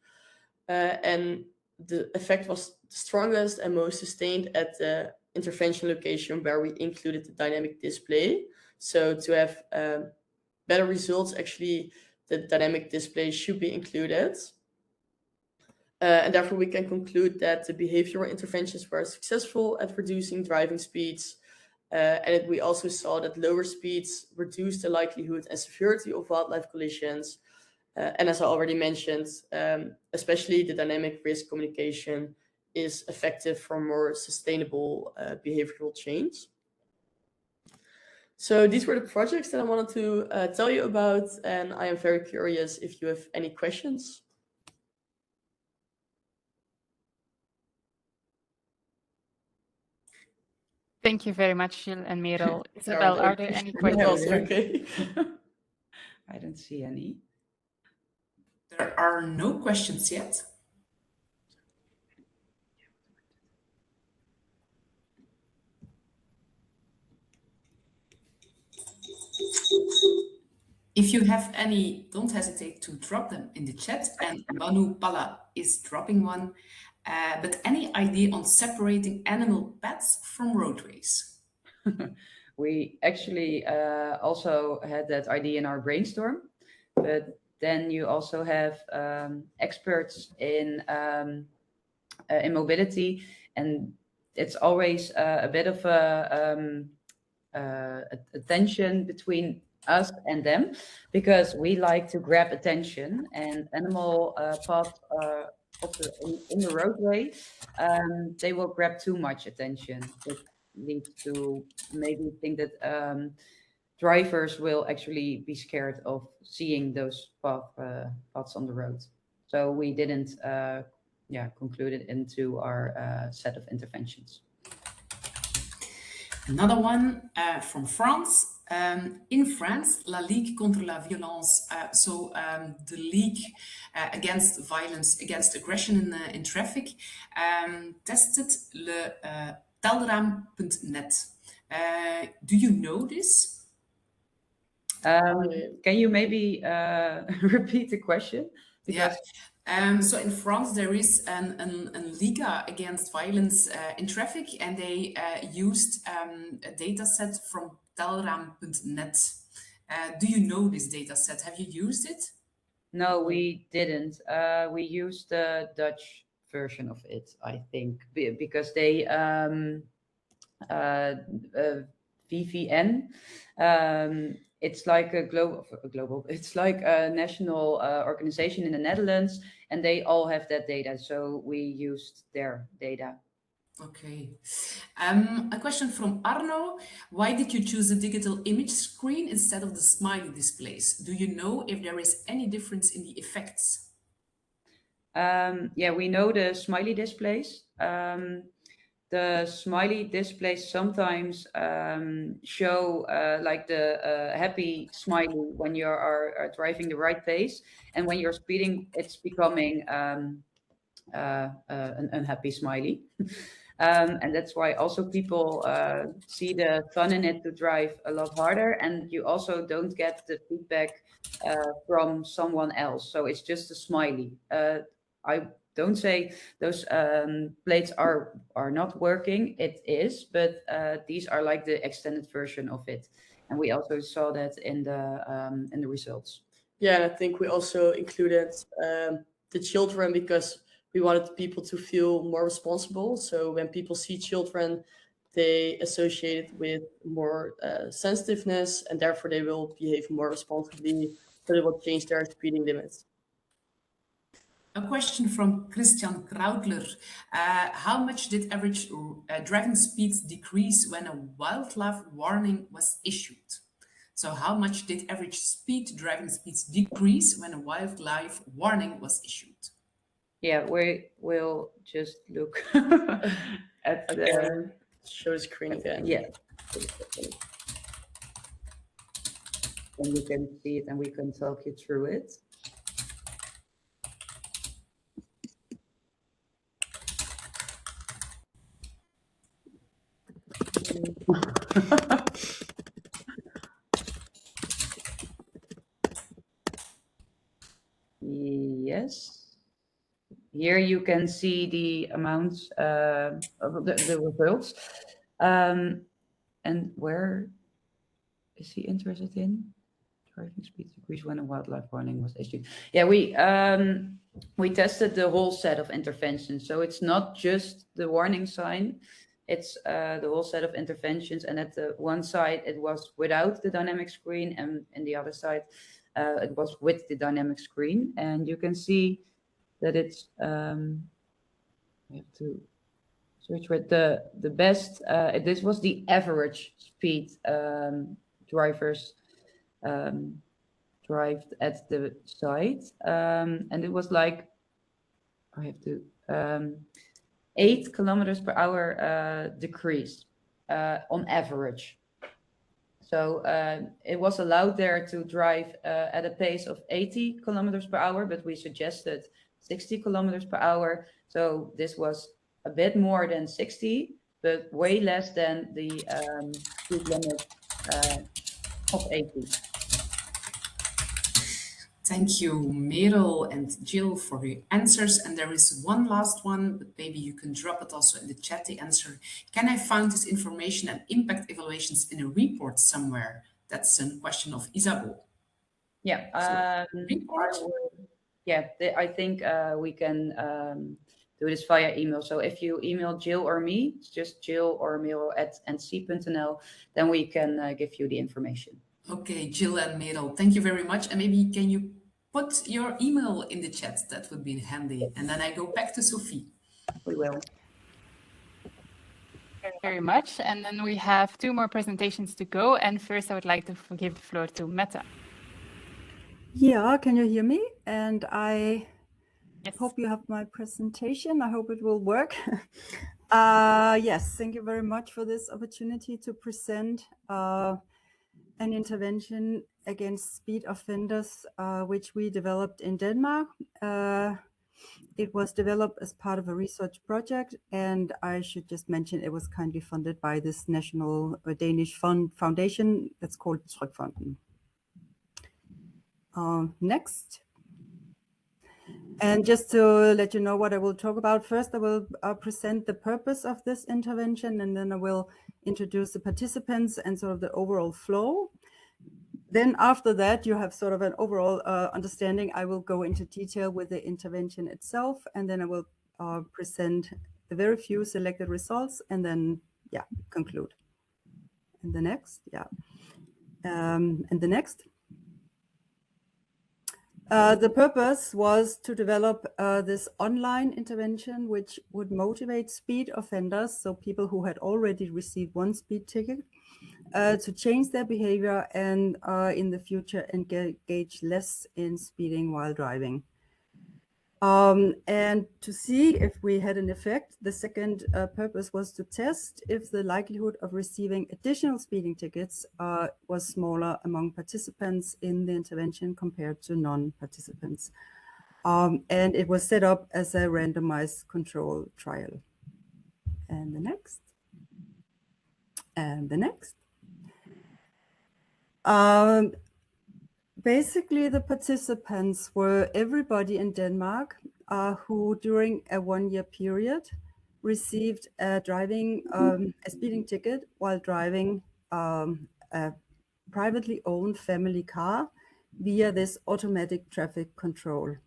and the effect was strongest and most sustained at the intervention location where we included the dynamic display. So to have better results, actually, the dynamic display should be included. And therefore, we can conclude that the behavioral interventions were successful at reducing driving speeds. And we also saw that lower speeds reduce the likelihood and severity of wildlife collisions. And as I already mentioned, especially the dynamic risk communication is effective for more sustainable behavioral change. So these were the projects that I wanted to tell you about, and I am very curious if you have any questions. Thank you very much, Gilles and Merel. Isabel, are there any questions? Okay. I don't see any. There are no questions yet. If you have any, don't hesitate to drop them in the chat. And Manu Pala is dropping one. But any idea on separating animal pets from roadways? We actually also had that idea in our brainstorm, but then you also have experts in mobility, and it's always a bit of a tension between us and them, because we like to grab attention, and animal paths also in the roadway, they will grab too much attention. It leads to maybe think that drivers will actually be scared of seeing those paths on the road. So we didn't conclude it into our set of interventions. Another one from France. In France, La Ligue contre la violence, the League against violence, against aggression in traffic, tested le Telram.net. Do you know this? Can you maybe repeat the question? Because so in France, there is a Liga against violence in traffic, and they used a data set from Telram.net. Do you know this data set? Have you used it? No, we didn't. We used the Dutch version of it, I think, because they VVN. It's like a global. It's like a national organization in the Netherlands, and they all have that data. So we used their data. Okay. A question from Arno. Why did you choose the digital image screen instead of the smiley displays? Do you know if there is any difference in the effects? Yeah, we know the smiley displays. The smiley displays sometimes show like the happy smiley when you are driving the right pace, and when you're speeding, it's becoming an unhappy smiley. And that's why also people see the fun in it to drive a lot harder, and you also don't get the feedback from someone else. So it's just a smiley. I don't say those plates are not working. It is, but these are like the extended version of it, and we also saw that in the results. Yeah, and I think we also included the children because we wanted people to feel more responsible. So when people see children, they associate it with more sensitiveness, and therefore they will behave more responsibly. So they will change their speeding limits. A question from Christian Krautler. How much did average driving speeds decrease when a wildlife warning was issued? So how much did average driving speeds decrease when a wildlife warning was issued? Yeah, we will just look at the... Show the screen again. Yeah. And you can see it and we can talk you through it. Yes. Here you can see the amounts of the results. And where is he interested in? Driving speed decrease when a wildlife warning was issued. Yeah, we tested the whole set of interventions. So it's not just the warning sign, it's the whole set of interventions. And at the one side, it was without the dynamic screen, and in the other side, it was with the dynamic screen. And you can see that it's, we have to search with the best, this was the average speed drivers drive at the site, and it was like, I have to 8 kilometers per hour decrease on average. So it was allowed there to drive at a pace of 80 kilometers per hour, but we suggested 60 kilometers per hour. So this was a bit more than 60, but way less than the speed limit of 80. Thank you, Merel and Jill, for your answers. And there is one last one, but maybe you can drop it also in the chat, the answer. Can I find this information and impact evaluations in a report somewhere? That's a question of Isabel. Yeah. Report? I think we can do this via email. So if you email Jill or me, it's just Jill or Merel at nc.nl, then we can give you the information. Okay, Jill and Merel, thank you very much. And maybe can you put your email in the chat? That would be handy. And then I go back to Sophie. We will. Thank you very much. And then we have 2 more presentations to go. And first, I would like to give the floor to Mette. Yeah, can you hear me? And I Yes. hope you have my presentation. I hope it will work. Yes, thank you very much for this opportunity to present an intervention against speed offenders, which we developed in Denmark. It was developed as part of a research project, and I should just mention it was kindly funded by this national Danish foundation that's called Trygfonden. Next. And just to let you know what I will talk about, first I will present the purpose of this intervention, and then I will introduce the participants and sort of the overall flow. Then after that, you have sort of an overall understanding. I will go into detail with the intervention itself, and then I will present the very few selected results, and then, yeah, conclude. And the next, yeah. And the next. The purpose was to develop this online intervention, which would motivate speed offenders, so people who had already received 1 speed ticket, to change their behavior and in the future engage less in speeding while driving. And to see if we had an effect, the second purpose was to test if the likelihood of receiving additional speeding tickets was smaller among participants in the intervention compared to non-participants. And it was set up as a randomized control trial. And the next. And the next. Basically, the participants were everybody in Denmark who, during a 1-year period, received a speeding ticket while driving a privately owned family car via this automatic traffic control.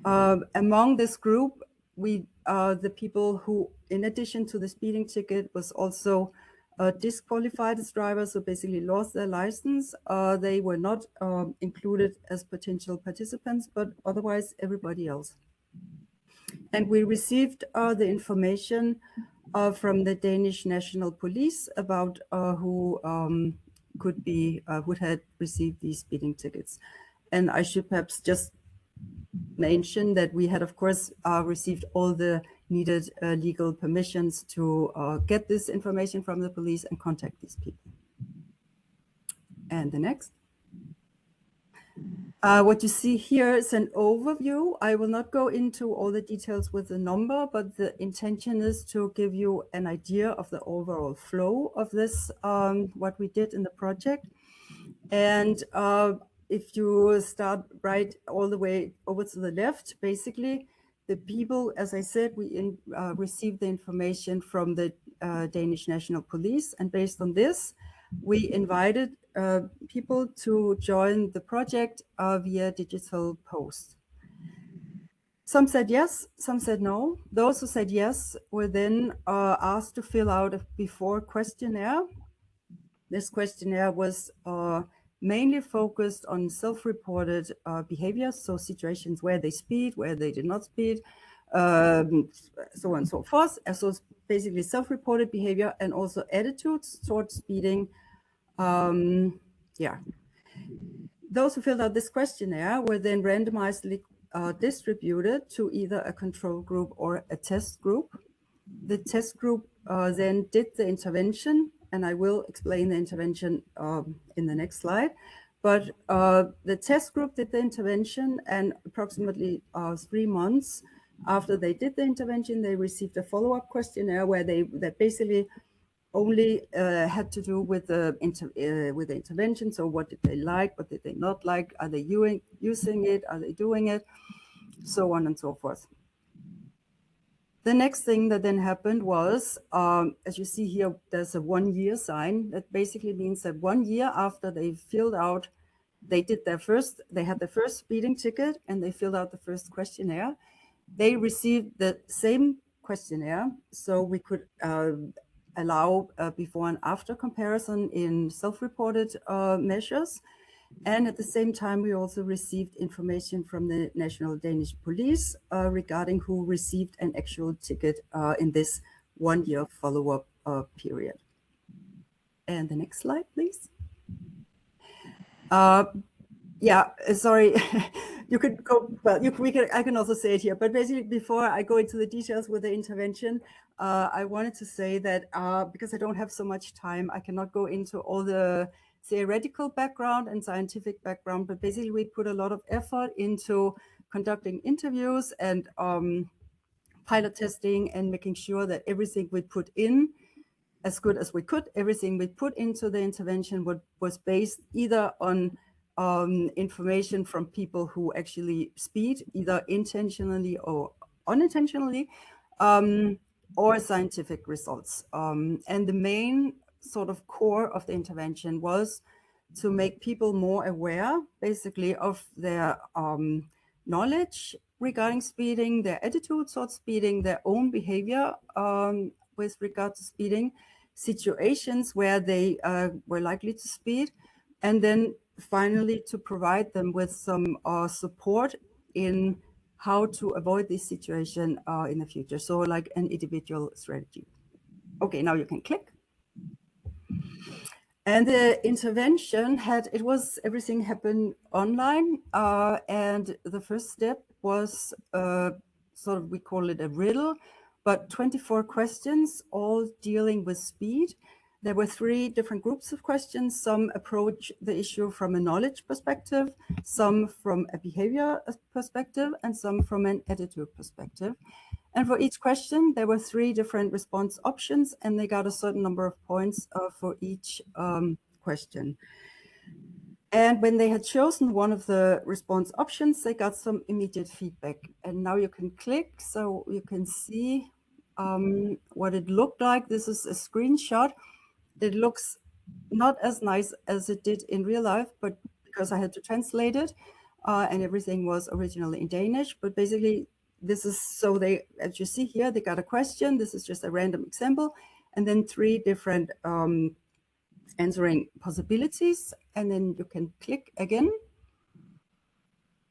Among this group, the people who, in addition to the speeding ticket, was also disqualified as drivers, so basically lost their license. They were not included as potential participants, but otherwise everybody else. And we received the information from the Danish National Police about who would have received these speeding tickets. And I should perhaps just mention that we had, of course, received all the needed legal permissions to get this information from the police and contact these people. And the next. What you see here is an overview. I will not go into all the details with the number, but the intention is to give you an idea of the overall flow of this, what we did in the project. And if you start right all the way over to the left, basically, the people, as I said, we received the information from the Danish National Police. And based on this, we invited people to join the project via digital post. Some said yes, some said no. Those who said yes were then asked to fill out a before questionnaire. This questionnaire was mainly focused on self-reported behaviors, so situations where they speed, where they did not speed, so on and so forth. So it's basically self-reported behavior and also attitudes towards speeding. Yeah. Those who filled out this questionnaire were then randomizedly distributed to either a control group or a test group. The test group then did the intervention, and I will explain the intervention in the next slide. But the test group did the intervention, and approximately 3 months after they did the intervention, they received a follow-up questionnaire where they basically only had to do with the intervention. So what did they like? What did they not like? Are they using it? Are they doing it? So on and so forth. The next thing that then happened was, as you see here, there's a 1 year sign. That basically means that 1 year after they filled out, they had their first speeding ticket and they filled out the first questionnaire. They received the same questionnaire, so we could allow before and after comparison in self-reported measures. And at the same time, we also received information from the National Danish Police regarding who received an actual ticket in this 1 year follow-up period. And the next slide, please. Yeah, sorry, you could go, well, I can also say it here, but basically before I go into the details with the intervention, I wanted to say that because I don't have so much time, I cannot go into all the theoretical background and scientific background, but basically we put a lot of effort into conducting interviews and pilot testing and making sure that everything we put in, as good as we could, everything we put into the intervention was based either on information from people who actually speed, either intentionally or unintentionally, or scientific results. And the main sort of core of the intervention was to make people more aware, basically, of their knowledge regarding speeding, their attitude towards speeding, their own behavior with regard to speeding, situations where they were likely to speed, and then finally to provide them with some support in how to avoid this situation in the future. So like an individual strategy. Okay, now you can click. And the intervention everything happened online. And the first step was sort of, we call it a riddle, but 24 questions, all dealing with speed. There were 3 different groups of questions. Some approach the issue from a knowledge perspective, some from a behavior perspective, and some from an attitude perspective. And for each question, there were 3 different response options, and they got a certain number of points for each question. And when they had chosen one of the response options, they got some immediate feedback. And now you can click, so you can see what it looked like. This is a screenshot. It looks not as nice as it did in real life, but because I had to translate it and everything was originally in Danish. But basically, this is, so they, as you see here, they got a question. This is just a random example, and then 3 different answering possibilities. And then you can click again.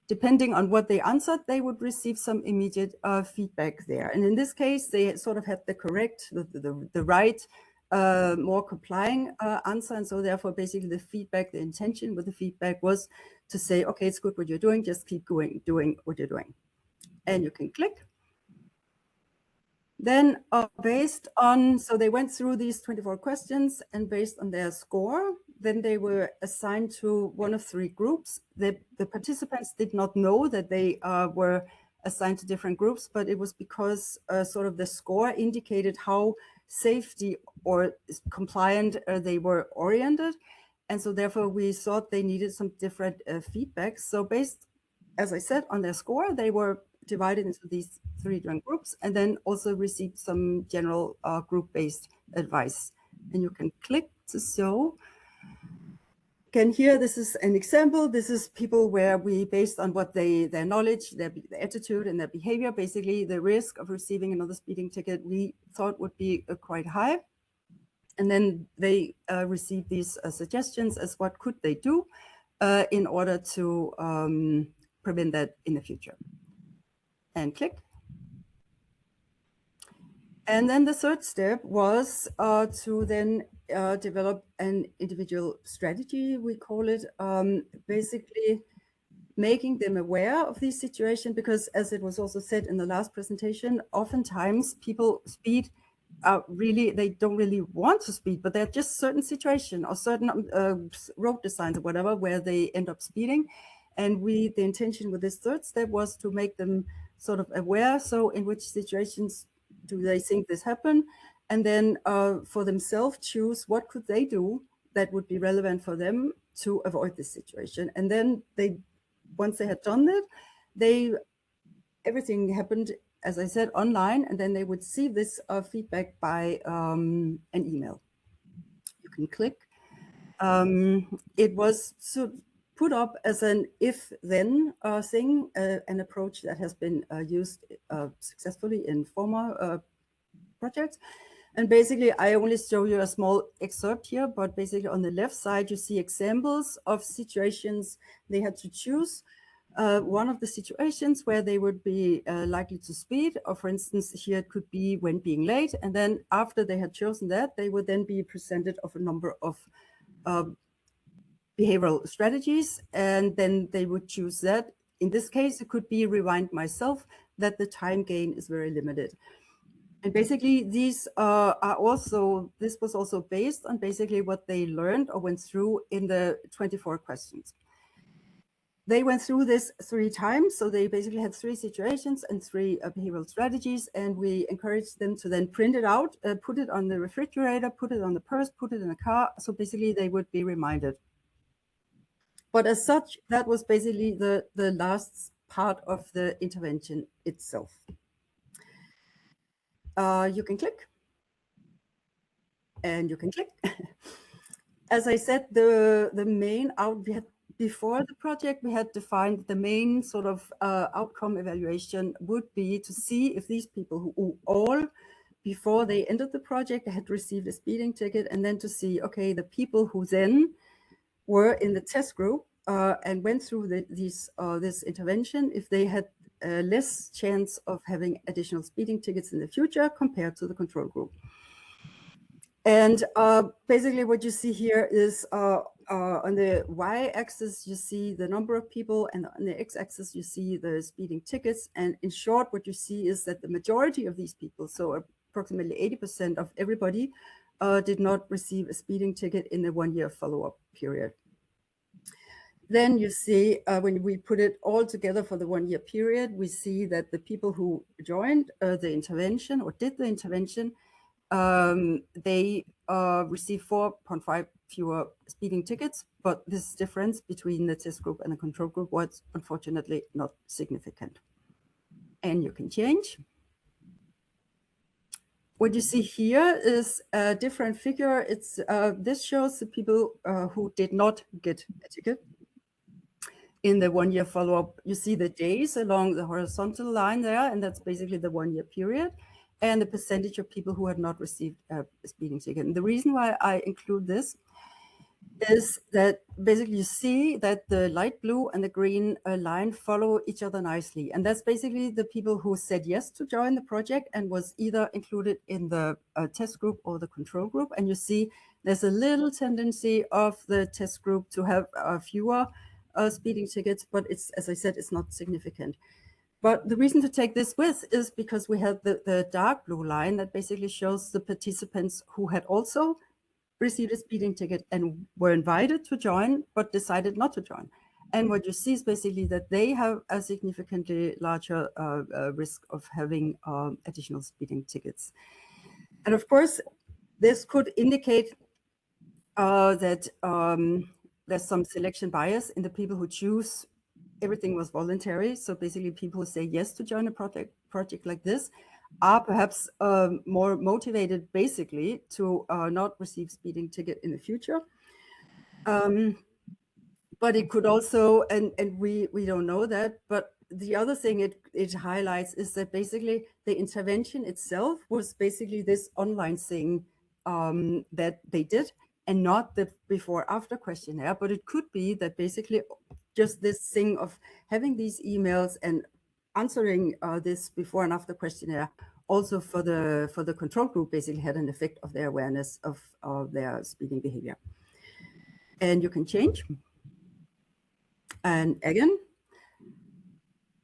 Depending on what they answered, they would receive some immediate feedback there. And in this case, they sort of had the correct, the right, more complying answer. And so therefore, basically the feedback, the intention with the feedback was to say, okay, it's good what you're doing, just keep doing what you're doing. And you can click. Then based on, so they went through these 24 questions, and based on their score, then they were assigned to one of three groups. The participants did not know that they were assigned to different groups, but it was because sort of the score indicated how safety or compliant they were oriented. And so therefore we thought they needed some different feedback. So based, as I said, on their score, they were divided into these three different groups and then also received some general group-based advice. And you can click to show. Again, here, this is an example. This is people where we, based on what their knowledge, their attitude and their behavior, basically the risk of receiving another speeding ticket we thought would be quite high. And then they received these suggestions as what could they do in order to prevent that in the future. And click. And then the third step was to then develop an individual strategy, we call it, basically making them aware of these situations, because as it was also said in the last presentation, oftentimes people speed really, they don't really want to speed, but there are just certain situations or certain road designs or whatever where they end up speeding. And the intention with this third step was to make them sort of aware. So in which situations do they think this happen? And then for themselves choose what could they do that would be relevant for them to avoid this situation. And then once they had done that, everything happened, as I said, online, and then they would see this feedback by an email. You can click. It was put up as an if-then thing, an approach that has been used successfully in former projects. And basically, I only show you a small excerpt here, but basically on the left side, you see examples of situations they had to choose. One of the situations where they would be likely to speed, or for instance, here it could be when being late. And then after they had chosen that, they would then be presented of a number of behavioral strategies, and then they would choose that. In this case, it could be rewind myself, that the time gain is very limited. And basically these this was also based on basically what they learned or went through in the 24 questions. They went through this 3 times. So they basically had 3 situations and 3 behavioral strategies. And we encouraged them to then print it out, put it on the refrigerator, put it on the purse, put it in a car. So basically they would be reminded. But as such, that was basically the last part of the intervention itself. You can click. And you can click. As I said, the main before the project, we had defined the main sort of outcome evaluation would be to see if these people who all, before they entered the project, had received a speeding ticket, and then to see, okay, the people who then were in the test group and went through this intervention, if they had less chance of having additional speeding tickets in the future compared to the control group. And basically what you see here is on the y-axis, you see the number of people, and on the x-axis, you see the speeding tickets. And in short, what you see is that the majority of these people, so approximately 80% of everybody, did not receive a speeding ticket in the 1-year follow-up period. Then you see, when we put it all together for the 1-year period, we see that the people who joined the intervention or did the intervention, they received 4.5 fewer speeding tickets, but this difference between the test group and the control group was unfortunately not significant. And you can change. What you see here is a different figure. This shows the people who did not get a ticket. In the 1-year follow-up, you see the days along the horizontal line there, and that's basically the 1-year period, and the percentage of people who had not received a speeding ticket. And the reason why I include this is that basically you see that the light blue and the green line follow each other nicely. And that's basically the people who said yes to join the project and was either included in the test group or the control group. And you see there's a little tendency of the test group to have fewer speeding tickets, but it's, as I said, it's not significant. But the reason to take this with is because we have the dark blue line that basically shows the participants who had also received a speeding ticket and were invited to join, but decided not to join. And what you see is basically that they have a significantly larger risk of having additional speeding tickets. And of course, this could indicate that there's some selection bias in the people who choose. Everything was voluntary. So basically people who say yes to join a project like this are perhaps more motivated basically to not receive speeding ticket in the future. But it could also, and we don't know that, but the other thing it highlights is that basically the intervention itself was basically this online thing that they did, and not the before-after questionnaire. But it could be that basically just this thing of having these emails and answering this before and after questionnaire also for the control group basically had an effect of their awareness of their speeding behavior. And you can change. And again,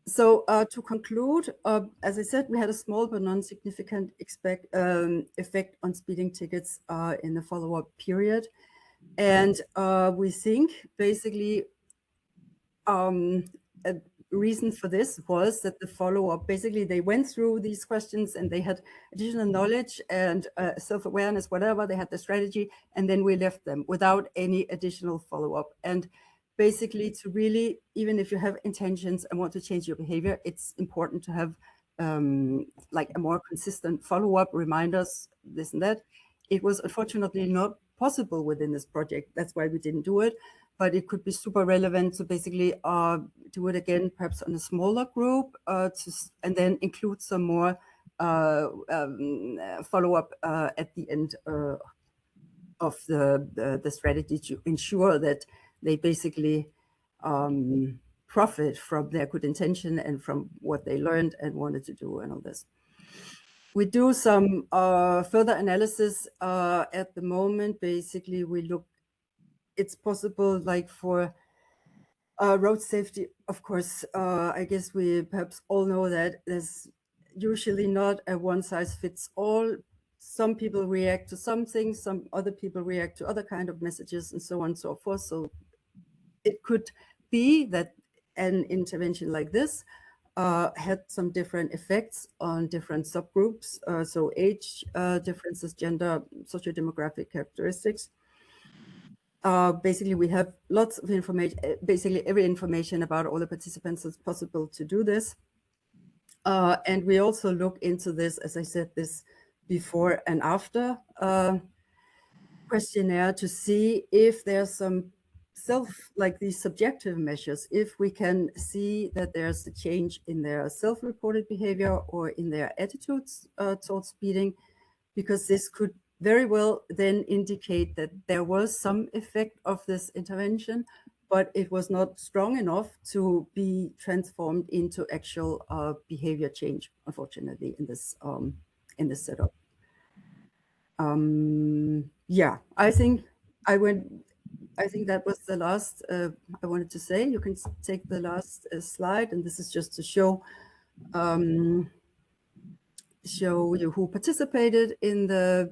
so to conclude, as I said, we had a small but non-significant effect on speeding tickets in the follow-up period. And we think basically a reason for this was that the follow-up, basically they went through these questions and they had additional knowledge and self-awareness, whatever, they had the strategy, and then we left them without any additional follow-up. And basically to really, even if you have intentions and want to change your behavior, it's important to have like a more consistent follow-up, reminders, this and that. It was unfortunately not possible within this project. That's why we didn't do it, but it could be super relevant to basically do it again, perhaps on a smaller group, and then include some more follow-up at the end of the strategy to ensure that they basically profit from their good intention and from what they learned and wanted to do and all this. We do some further analysis at the moment. Basically, we look, it's possible like for road safety, of course, I guess we perhaps all know that there's usually not a one size fits all. Some people react to some things, some other people react to other kind of messages and so on and so forth. So it could be that an intervention like this had some different effects on different subgroups. So age differences, gender, socio-demographic characteristics. Basically, we have lots of information, basically every information about all the participants is possible to do this. And we also look into this, as I said, this before and after questionnaire to see if there's some like these subjective measures, if we can see that there's a change in their self-reported behavior or in their attitudes towards speeding, because this could very well then indicate that there was some effect of this intervention, but it was not strong enough to be transformed into actual behavior change, unfortunately, in this setup. Yeah, I think that was the last I wanted to say. You can take the last slide, and this is just to show you who participated in the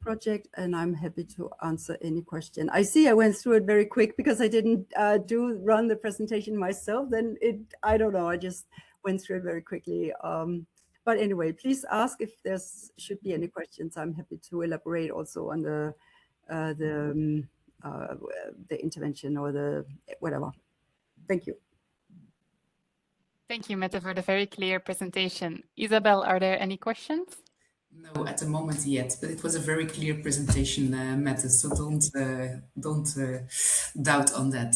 project, and I'm happy to answer any question. I see I went through it very quick because I didn't run the presentation myself. Then I don't know, I just went through it very quickly. But anyway, please ask if there should be any questions. I'm happy to elaborate also on the intervention or the whatever. Thank you. Thank you, Mette, for the very clear presentation. Isabel, are there any questions? No, at the moment yet, but it was a very clear presentation, Mette, so don't doubt on that.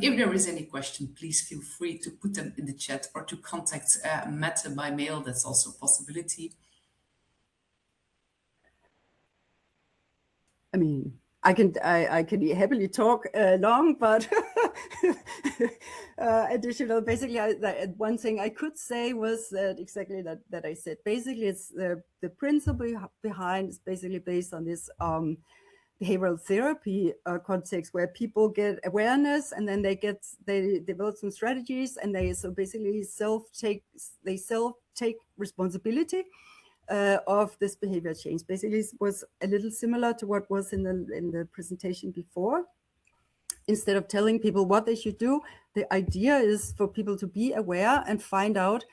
If there is any question, please feel free to put them in the chat or to contact Mette by mail. That's also a possibility. I mean, I can happily talk long, but additional, basically, one thing I could say was that exactly that I said. Basically, it's the principle behind is basically based on this behavioral therapy context where people get awareness and then they develop some strategies and they basically self take responsibility. of this behavior change. Basically, it was a little similar to what was in the presentation before. Instead of telling people what they should do, the idea is for people to be aware and find out,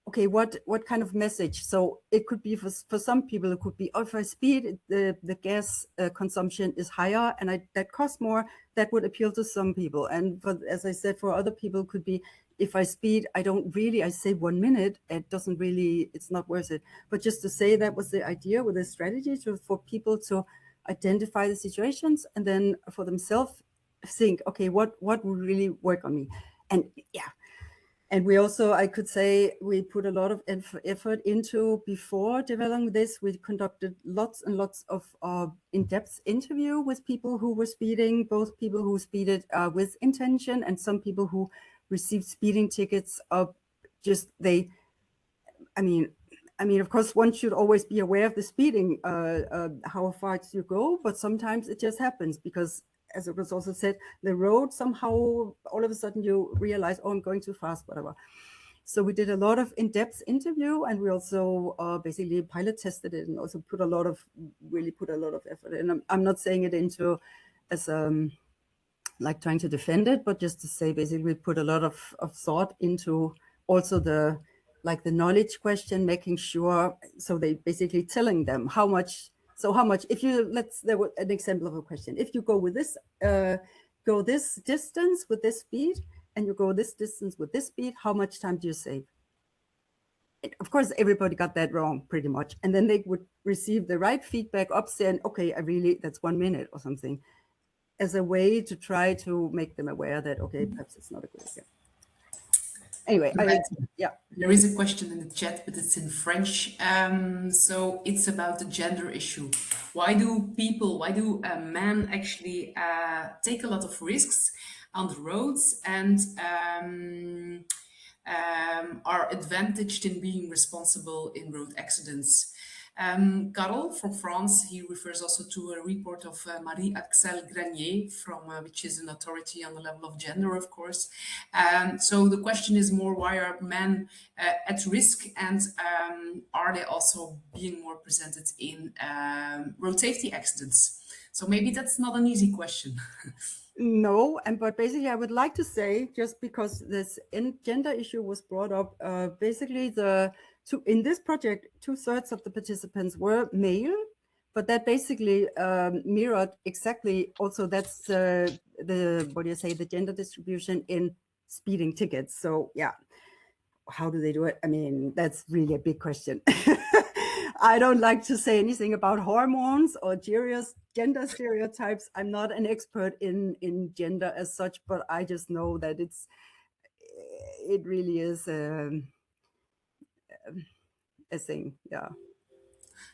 okay, what kind of message? So it could be for some people, it could be, oh, if I speed, the gas consumption is higher and that costs more. That would appeal to some people. And as I said, for other people, it could be, if I speed, I save 1 minute, it's not worth it. But just to say, that was the idea with the strategy, for people to identify the situations and then for themselves think, okay, what would really work on me? And yeah. And we also, I could say, we put a lot of effort into, before developing this, we conducted lots and lots of in-depth interview with people who were speeding, both people who speeded with intention and some people who received speeding tickets of just I mean, of course, one should always be aware of the speeding, how far you go, but sometimes it just happens because, as it was also said, the road somehow, all of a sudden you realize, oh, I'm going too fast, whatever. So we did a lot of in-depth interview, and we also basically pilot tested it and also really put a lot of effort in. And I'm not saying it into as like trying to defend it, but just to say basically we put a lot of thought into also the knowledge question, making sure, so they basically telling them how much, if you, there was an example of a question. If you go this distance with this speed, and you go this distance with this speed, how much time do you save? Of course, everybody got that wrong pretty much. And then they would receive the right feedback up saying, okay, that's 1 minute or something, as a way to try to make them aware that, okay, perhaps it's not a good idea. Anyway, yeah. There is a question in the chat, but it's in French. So it's about the gender issue. Why do men actually take a lot of risks on the roads and are advantaged in being responsible in road accidents? Carol from France, he refers also to a report of Marie-Axelle Granier, which is an authority on the level of gender, of course. So the question is more, why are men at risk, and are they also being more presented in road safety accidents? So maybe that's not an easy question. No, but basically I would like to say, just because this gender issue was brought up, basically in this project, 2/3 of the participants were male, but that basically mirrored exactly also, that's the gender distribution in speeding tickets. So yeah, how do they do it? I mean, that's really a big question. I don't like to say anything about hormones or gender stereotypes. I'm not an expert in gender as such, but I just know that it really is a thing, yeah.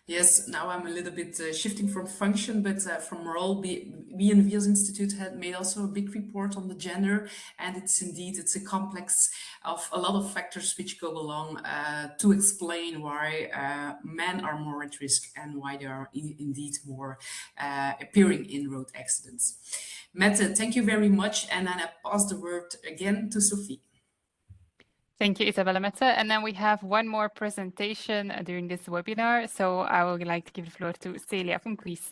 Yes, now I'm a little bit shifting from function, but from role, we in Wheels Institute had made also a big report on the gender, and it's a complex of a lot of factors which go along to explain why men are more at risk and why they are indeed more appearing in road accidents. Mette, thank you very much, and then I pass the word again to Sophie. Thank you, Isabella Mette. And then we have one more presentation during this webinar. So I would like to give the floor to Celia from Greece.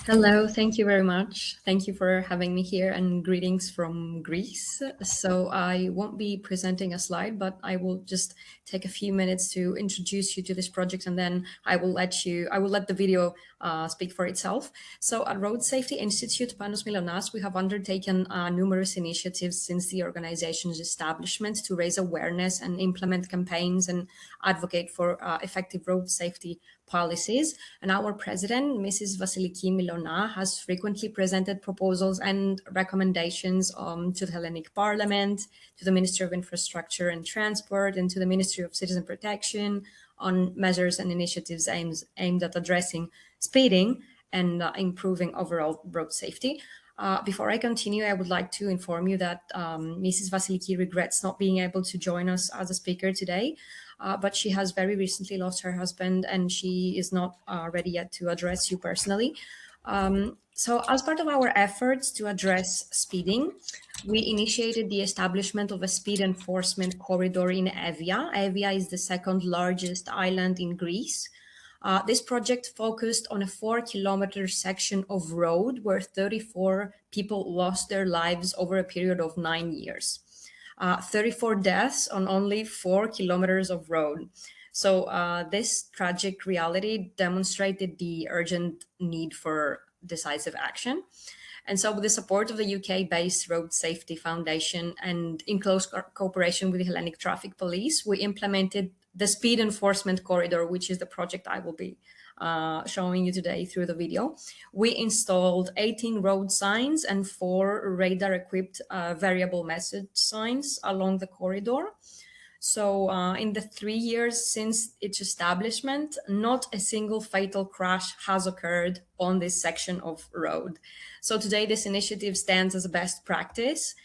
Hello, thank you very much. Thank you for having me here, and greetings from Greece. So I won't be presenting a slide, but I will just take a few minutes to introduce you to this project, and then I will let the video speak for itself. So at Road Safety Institute Panos Mylonas, we have undertaken numerous initiatives since the organization's establishment to raise awareness and implement campaigns and advocate for effective road safety policies. And our president, Mrs. Vasiliki Mylonas, has frequently presented proposals and recommendations to the Hellenic Parliament, to the Ministry of Infrastructure and Transport, and to the Ministry of Citizen Protection on measures and initiatives aimed at addressing speeding and improving overall road safety. Before I continue, I would like to inform you that Mrs. Vasiliki regrets not being able to join us as a speaker today, but she has very recently lost her husband, and she is not ready yet to address you personally. So as part of our efforts to address speeding, we initiated the establishment of a speed enforcement corridor in Evia. Evia is the second largest island in Greece. This project focused on a 4-kilometer section of road where 34 people lost their lives over a period of 9 years. 34 deaths on only 4 kilometers of road. So this tragic reality demonstrated the urgent need for decisive action. And so with the support of the UK-based Road Safety Foundation and in close cooperation with the Hellenic Traffic Police, we implemented the Speed Enforcement Corridor, which is the project I will be showing you today through the video. We installed 18 road signs and 4 radar-equipped variable message signs along the corridor. So in the 3 years since its establishment, not a single fatal crash has occurred on this section of road. So today this initiative stands as a best practice.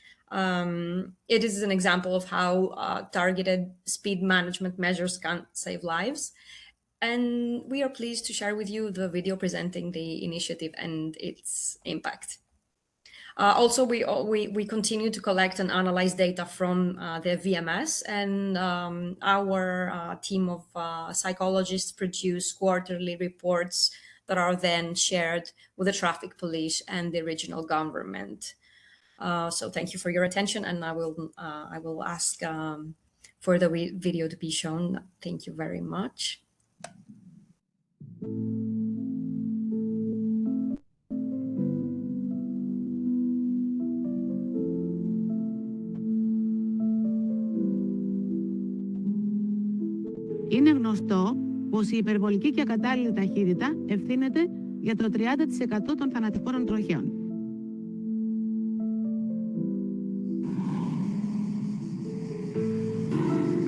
It is an example of how targeted speed management measures can save lives. And we are pleased to share with you the video presenting the initiative and its impact. Also, we continue to collect and analyze data from the VMS, and our team of psychologists produce quarterly reports that are then shared with the traffic police and the regional government. So thank you for your attention, and I will ask for the video to be shown. Thank you very much. Είναι γνωστό πως η υπερβολική και ακατάλληλη ταχύτητα ευθύνεται για το 30% των θανατηφόρων τροχαίων.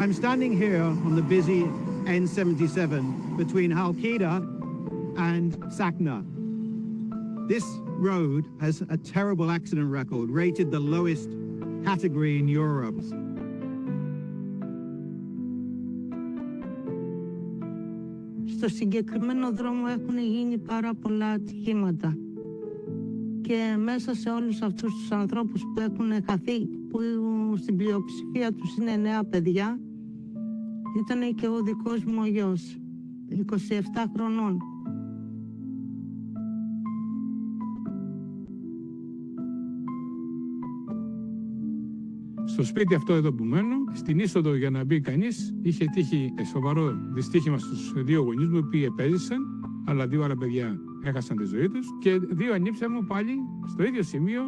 I'm standing here on the busy N77 between Halkida and Sakna. This road has a terrible accident record, rated the lowest category in Europe. Στο συγκεκριμένο δρόμο έχουν γίνει πάρα πολλά ατυχήματα και μέσα σε όλους αυτούς τους ανθρώπους που έχουν χαθεί, που στην πλειοψηφία τους είναι νέα παιδιά, ήταν και ο δικός μου ο γιος, 27 χρονών. Στο σπίτι αυτό εδώ που μένω, στην είσοδο για να μπει κανείς, είχε τύχει σοβαρό δυστύχημα στους 2 γονείς μου, οι οποίοι επέζησαν, αλλά 2 άλλα παιδιά έχασαν τη ζωή τους και 2 ανήψια μου πάλι στο ίδιο σημείο,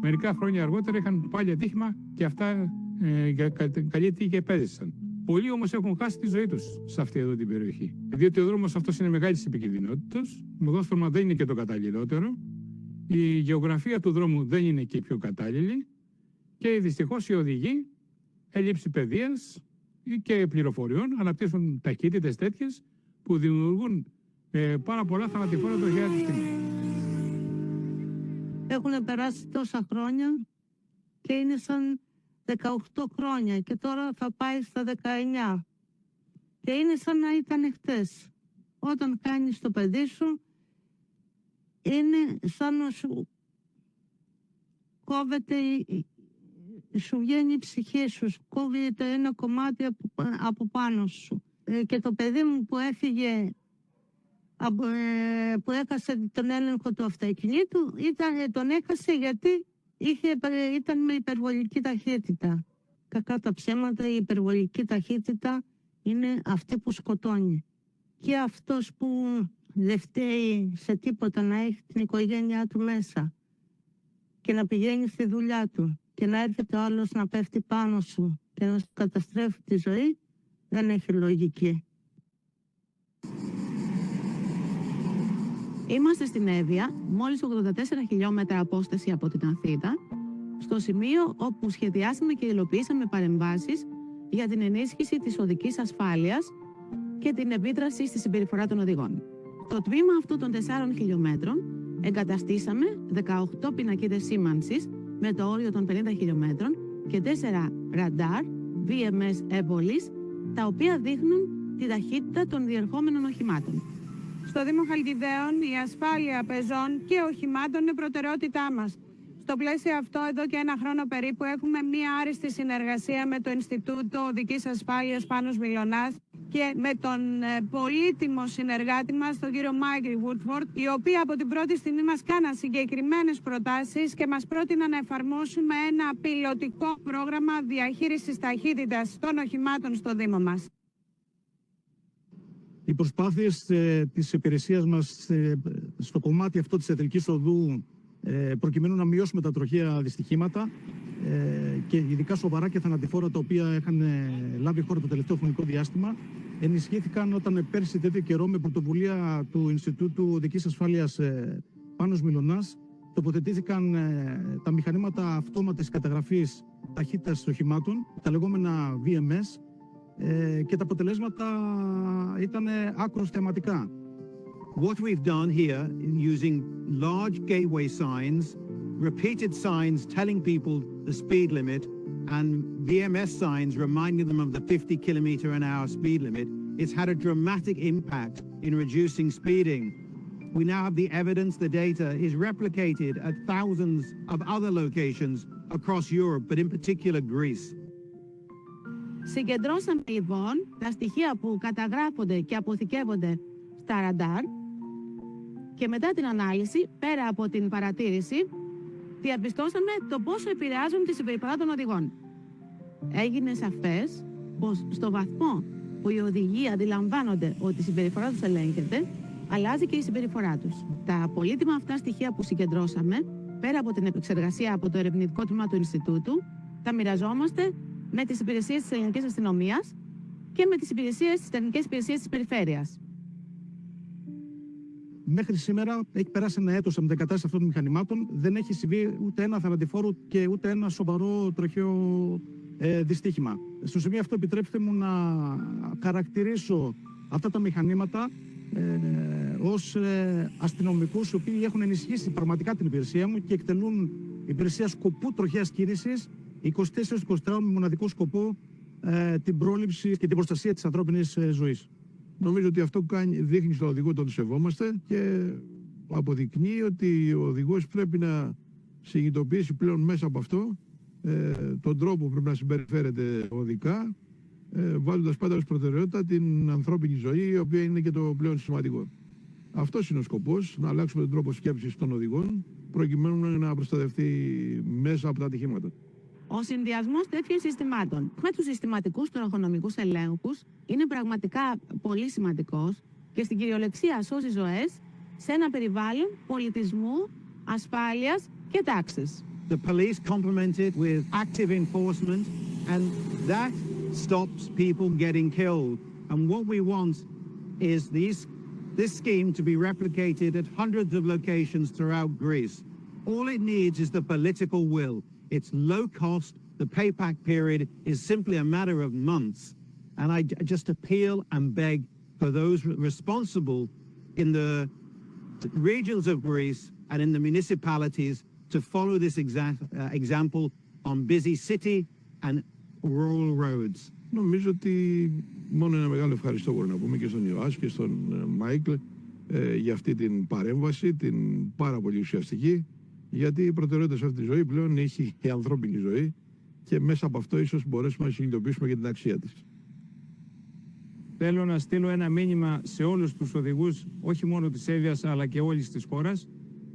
μερικά χρόνια αργότερα είχαν πάλι ατύχημα και αυτά καλή τύχη και επέζησαν. Πολλοί όμως έχουν χάσει τη ζωή τους σε αυτή εδώ την περιοχή. Διότι ο δρόμος αυτός είναι μεγάλης επικινδυνότητας, το ποδόστρωμα δεν είναι και το καταλληλότερο, η γεωγραφία του δρόμου δεν είναι και η πιο κατάλληλη. Και δυστυχώς οι οδηγοί, έλλειψη παιδείας και πληροφοριών, αναπτύσσουν ταχύτητες τέτοιες που δημιουργούν πάρα πολλά θανατηφόρα τροχαία ατυχήματα. Έχουν περάσει τόσα χρόνια και είναι σαν 18 χρόνια και τώρα θα πάει στα 19. Και είναι σαν να ήταν χτες. Όταν κάνεις το παιδί σου, είναι σαν να σου κόβεται σου βγαίνει η ψυχή σου, κόβεται ένα κομμάτι από πάνω σου. Και το παιδί μου που έφυγε, που έχασε τον έλεγχο του αυτοκινήτου, τον έχασε γιατί ήταν με υπερβολική ταχύτητα. Κακά τα ψέματα, η υπερβολική ταχύτητα είναι αυτή που σκοτώνει. Και αυτός που δεν φταίει σε τίποτα να έχει την οικογένειά του μέσα και να πηγαίνει στη δουλειά του και να έρχεται ο άλλος να πέφτει πάνω σου και να σου καταστρέφει τη ζωή, δεν έχει λογική. Είμαστε στην Εύβοια, μόλις 84 χιλιόμετρα απόσταση από την Αθήνα, στο σημείο όπου σχεδιάσαμε και υλοποιήσαμε παρεμβάσεις για την ενίσχυση της οδικής ασφάλειας και την επίδραση στη συμπεριφορά των οδηγών. Το τμήμα αυτού των 4 χιλιόμετρων εγκαταστήσαμε 18 πινακίδες σήμανσης με το όριο των 50 χιλιόμετρων και 4 ραντάρ VMS έβολης, τα οποία δείχνουν τη ταχύτητα των διερχόμενων οχημάτων. Στο Δήμο Χαλκιδαίων η ασφάλεια πεζών και οχημάτων είναι προτεραιότητά μας. Στο πλαίσιο αυτό, εδώ και ένα χρόνο περίπου, έχουμε μία άριστη συνεργασία με το Ινστιτούτο Οδικής Ασφάλειας Πάνος Μιλωνάς και με τον πολύτιμο συνεργάτη μας, τον κύριο Μάικλ Woodford, οι οποίοι από την πρώτη στιγμή μας κάναν συγκεκριμένες προτάσεις και μας πρότειναν να εφαρμόσουμε ένα πιλωτικό πρόγραμμα διαχείρισης ταχύτητας των οχημάτων στο Δήμο μας. Οι προσπάθειες της υπηρεσίας μας στο κομμάτι αυτό της εθνικής οδού προκειμένου να μειώσουμε τα τροχαία δυστυχήματα και ειδικά σοβαρά και θανατηφόρα τα οποία είχαν λάβει χώρα το τελευταίο χρονικό διάστημα ενισχύθηκαν όταν πέρσι τέτοιο καιρό με πρωτοβουλία του Ινστιτούτου Οδικής Ασφάλειας Πάνος Μιλωνάς τοποθετήθηκαν τα μηχανήματα αυτόματης καταγραφής ταχύτητας οχημάτων, τα λεγόμενα VMS, και τα αποτελέσματα ήταν άκρως θεαματικά. What we've done here using large gateway signs, repeated signs telling people the speed limit, and VMS signs reminding them of the 50 km/h speed limit, it's had a dramatic impact in reducing speeding. We now have the evidence, the data is replicated at thousands of other locations across Europe, but in particular Greece. Συγκεντρώσαμε λοιπόν τα στοιχεία που καταγράφονται και αποθηκεύονται στα ραντάρ και μετά την ανάλυση, πέρα από την παρατήρηση, διαπιστώσαμε το πόσο επηρεάζουν τη συμπεριφορά των οδηγών. Έγινε σαφές πως στο βαθμό που οι οδηγοί αντιλαμβάνονται ότι η συμπεριφορά τους ελέγχεται, αλλάζει και η συμπεριφορά τους. Τα πολύτιμα αυτά στοιχεία που συγκεντρώσαμε, πέρα από την επεξεργασία από το ερευνητικό τμήμα του Ινστιτούτου, τα μοιραζόμαστε με τις υπηρεσίες της ελληνικής αστυνομίας και με τις ελληνικές υπηρεσίες της περιφέρειας. Μέχρι σήμερα έχει περάσει ένα έτος από την εγκατάσταση αυτών των μηχανημάτων. Δεν έχει συμβεί ούτε ένα θανατηφόρο και ούτε ένα σοβαρό τροχαίο δυστύχημα. Στο σημείο αυτό επιτρέψτε μου να χαρακτηρίσω αυτά τα μηχανήματα ως αστυνομικούς οι οποίοι έχουν ενισχύσει πραγματικά την υπηρεσία μου και εκτελούν υπηρεσία σκοπού τροχαίας κίνησης 24-24 με μοναδικό σκοπό την πρόληψη και την προστασία της ανθρώπινης ζωής. Νομίζω ότι αυτό που κάνει, δείχνει στον οδηγό ότι τον σεβόμαστε και αποδεικνύει ότι ο οδηγός πρέπει να συνειδητοποιήσει πλέον μέσα από αυτό τον τρόπο που πρέπει να συμπεριφέρεται οδικά, βάζοντας πάντα ως προτεραιότητα την ανθρώπινη ζωή, η οποία είναι και το πλέον σημαντικό. Αυτός είναι ο σκοπός, να αλλάξουμε τον τρόπο σκέψης των οδηγών, προκειμένου να προστατευτεί μέσα από τα ατυχήματα. Ο συνδυασμός τέτοιων συστημάτων με τους συστηματικούς τροχονομικούς ελέγχους είναι πραγματικά πολύ σημαντικός και στην κυριολεξία σώζει ζωές σε ένα περιβάλλον πολιτισμού, ασφάλειας και τάξης. The police complement it with active enforcement and that stops people getting killed. And what we want is this scheme to be replicated at hundreds of locations throughout Greece. All it needs is the political will. It's low cost. The payback period is simply a matter of months. And I just appeal and beg for those responsible in the regions of Greece and in the municipalities to follow this example on busy city and rural roads. Νομίζω ότι μόνο ένα μεγάλο ευχαριστώ μπορούμε να πούμε και στον Ιωάς και στον Μάικλ για αυτή την παρέμβαση, την πάρα πολύ ουσιαστική, γιατί η προτεραιότητα σε αυτή τη ζωή πλέον έχει η ανθρώπινη ζωή και μέσα από αυτό ίσως μπορέσουμε να συνειδητοποιήσουμε και την αξία της. Θέλω να στείλω ένα μήνυμα σε όλους τους οδηγούς, όχι μόνο της Εύβοιας αλλά και όλης της χώρας.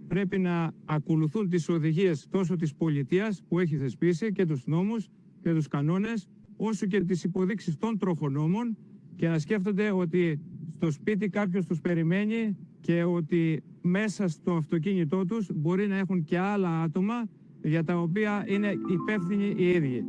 Πρέπει να ακολουθούν τις οδηγίες τόσο της πολιτείας που έχει θεσπίσει και τους νόμους και τους κανόνες, όσο και τις υποδείξεις των τροχονόμων και να σκέφτονται ότι στο σπίτι κάποιος τους περιμένει και ότι μέσα στο αυτοκίνητό τους μπορεί να έχουν και άλλα άτομα για τα οποία είναι υπεύθυνοι οι ίδιοι.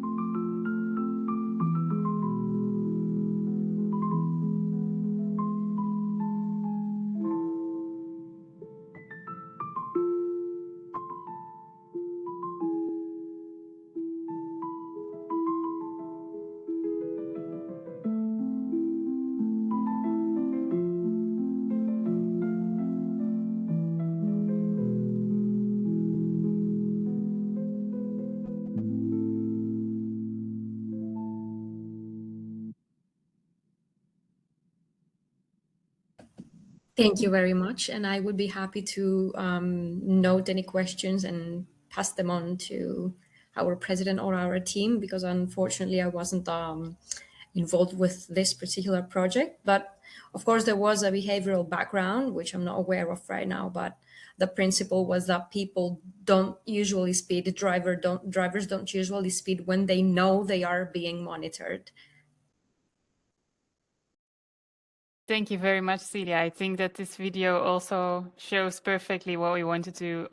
Thank you very much. And I would be happy to note any questions and pass them on to our president or our team, because unfortunately I wasn't involved with this particular project. But of course, there was a behavioral background, which I'm not aware of right now, but the principle was that people don't usually speed, drivers don't usually speed when they know they are being monitored. Thank you very much, Celia. I think that this video also shows perfectly what we wanted to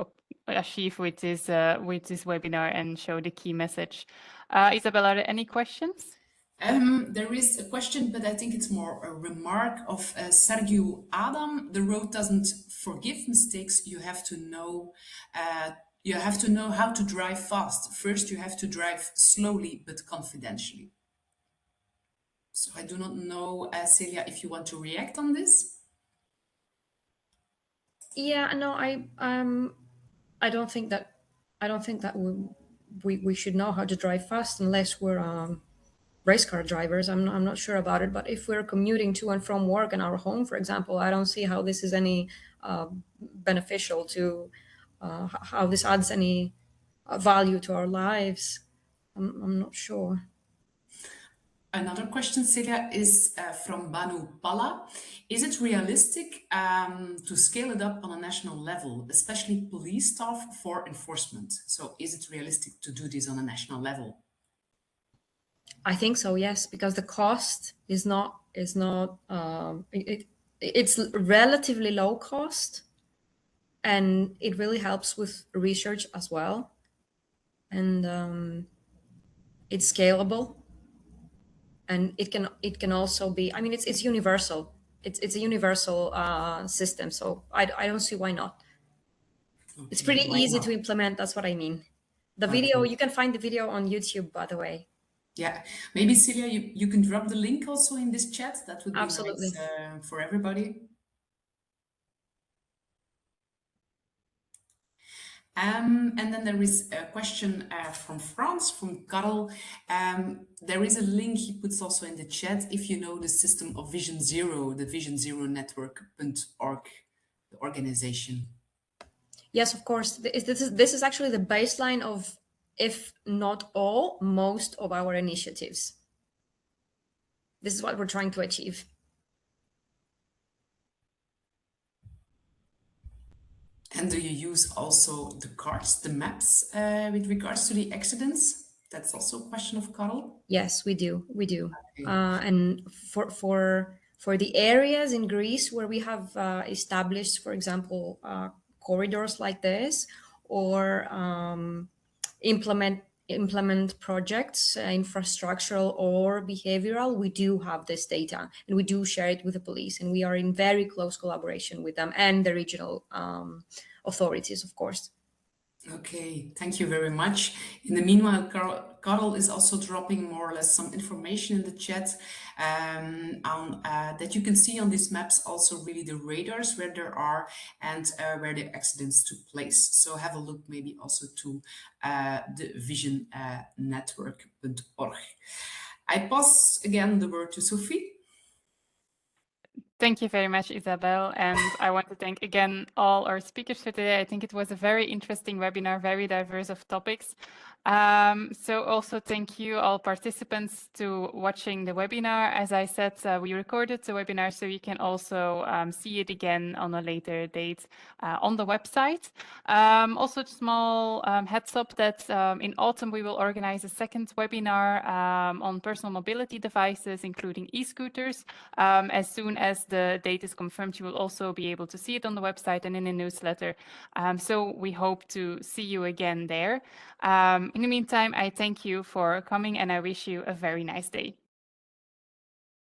achieve with this webinar and show the key message. Isabel, are there any questions? There is a question, but I think it's more a remark of Sergio Adam. The road doesn't forgive mistakes. You have to know how to drive fast. First, you have to drive slowly but confidentially. So I do not know, Celia, if you want to react on this. Yeah, no, I don't think that we should know how to drive fast unless we're race car drivers. I'm not sure about it, but if we're commuting to and from work and our home, for example, I don't see how this is any beneficial to how this adds any value to our lives. I'm not sure. Another question, Celia, is from Banu Pala. Is it realistic to scale it up on a national level, especially police staff for enforcement? So is it realistic to do this on a national level? I think so, yes, because the cost is not it's relatively low cost, and it really helps with research as well, and it's scalable, and it can also be, I mean, it's universal. It's a universal system, so I don't see why not. Okay, it's pretty easy to implement. That's what I mean. The video, you can find the video on YouTube, by the way. Yeah, maybe Celia, you can drop the link also in this chat. That would be absolutely nice for everybody. And then there is a question from France, from Karel. There is a link he puts also in the chat. If you know the system of Vision Zero, the Vision Zero Network.org, the organization. Yes, of course. This is actually the baseline of, if not all, most of our initiatives. This is what we're trying to achieve. And do you use also the cards, the maps with regards to the accidents? That's also a question of Karel. Yes, we do. We do. Okay. And for the areas in Greece where we have established, for example, corridors like this, or implement projects, infrastructural or behavioral, we do have this data and we do share it with the police, and we are in very close collaboration with them and the regional authorities, of course. Okay, thank you very much. In the meanwhile, Karel is also dropping more or less some information in the chat on that you can see on these maps also really the radars where there are and where the accidents took place. So have a look maybe also to the Vision Network.org. I pass again the word to Sophie. Thank you very much, Isabel. And I want to thank again all our speakers for today. I think it was a very interesting webinar, very diverse of topics. So also thank you all participants to watching the webinar. As I said, we recorded the webinar, so you can also see it again on a later date on the website. Also a small heads up that in autumn we will organize a second webinar on personal mobility devices, including e-scooters. As soon as the date is confirmed, you will also be able to see it on the website and in the newsletter. So we hope to see you again there. In the meantime, I thank you for coming and I wish you a very nice day.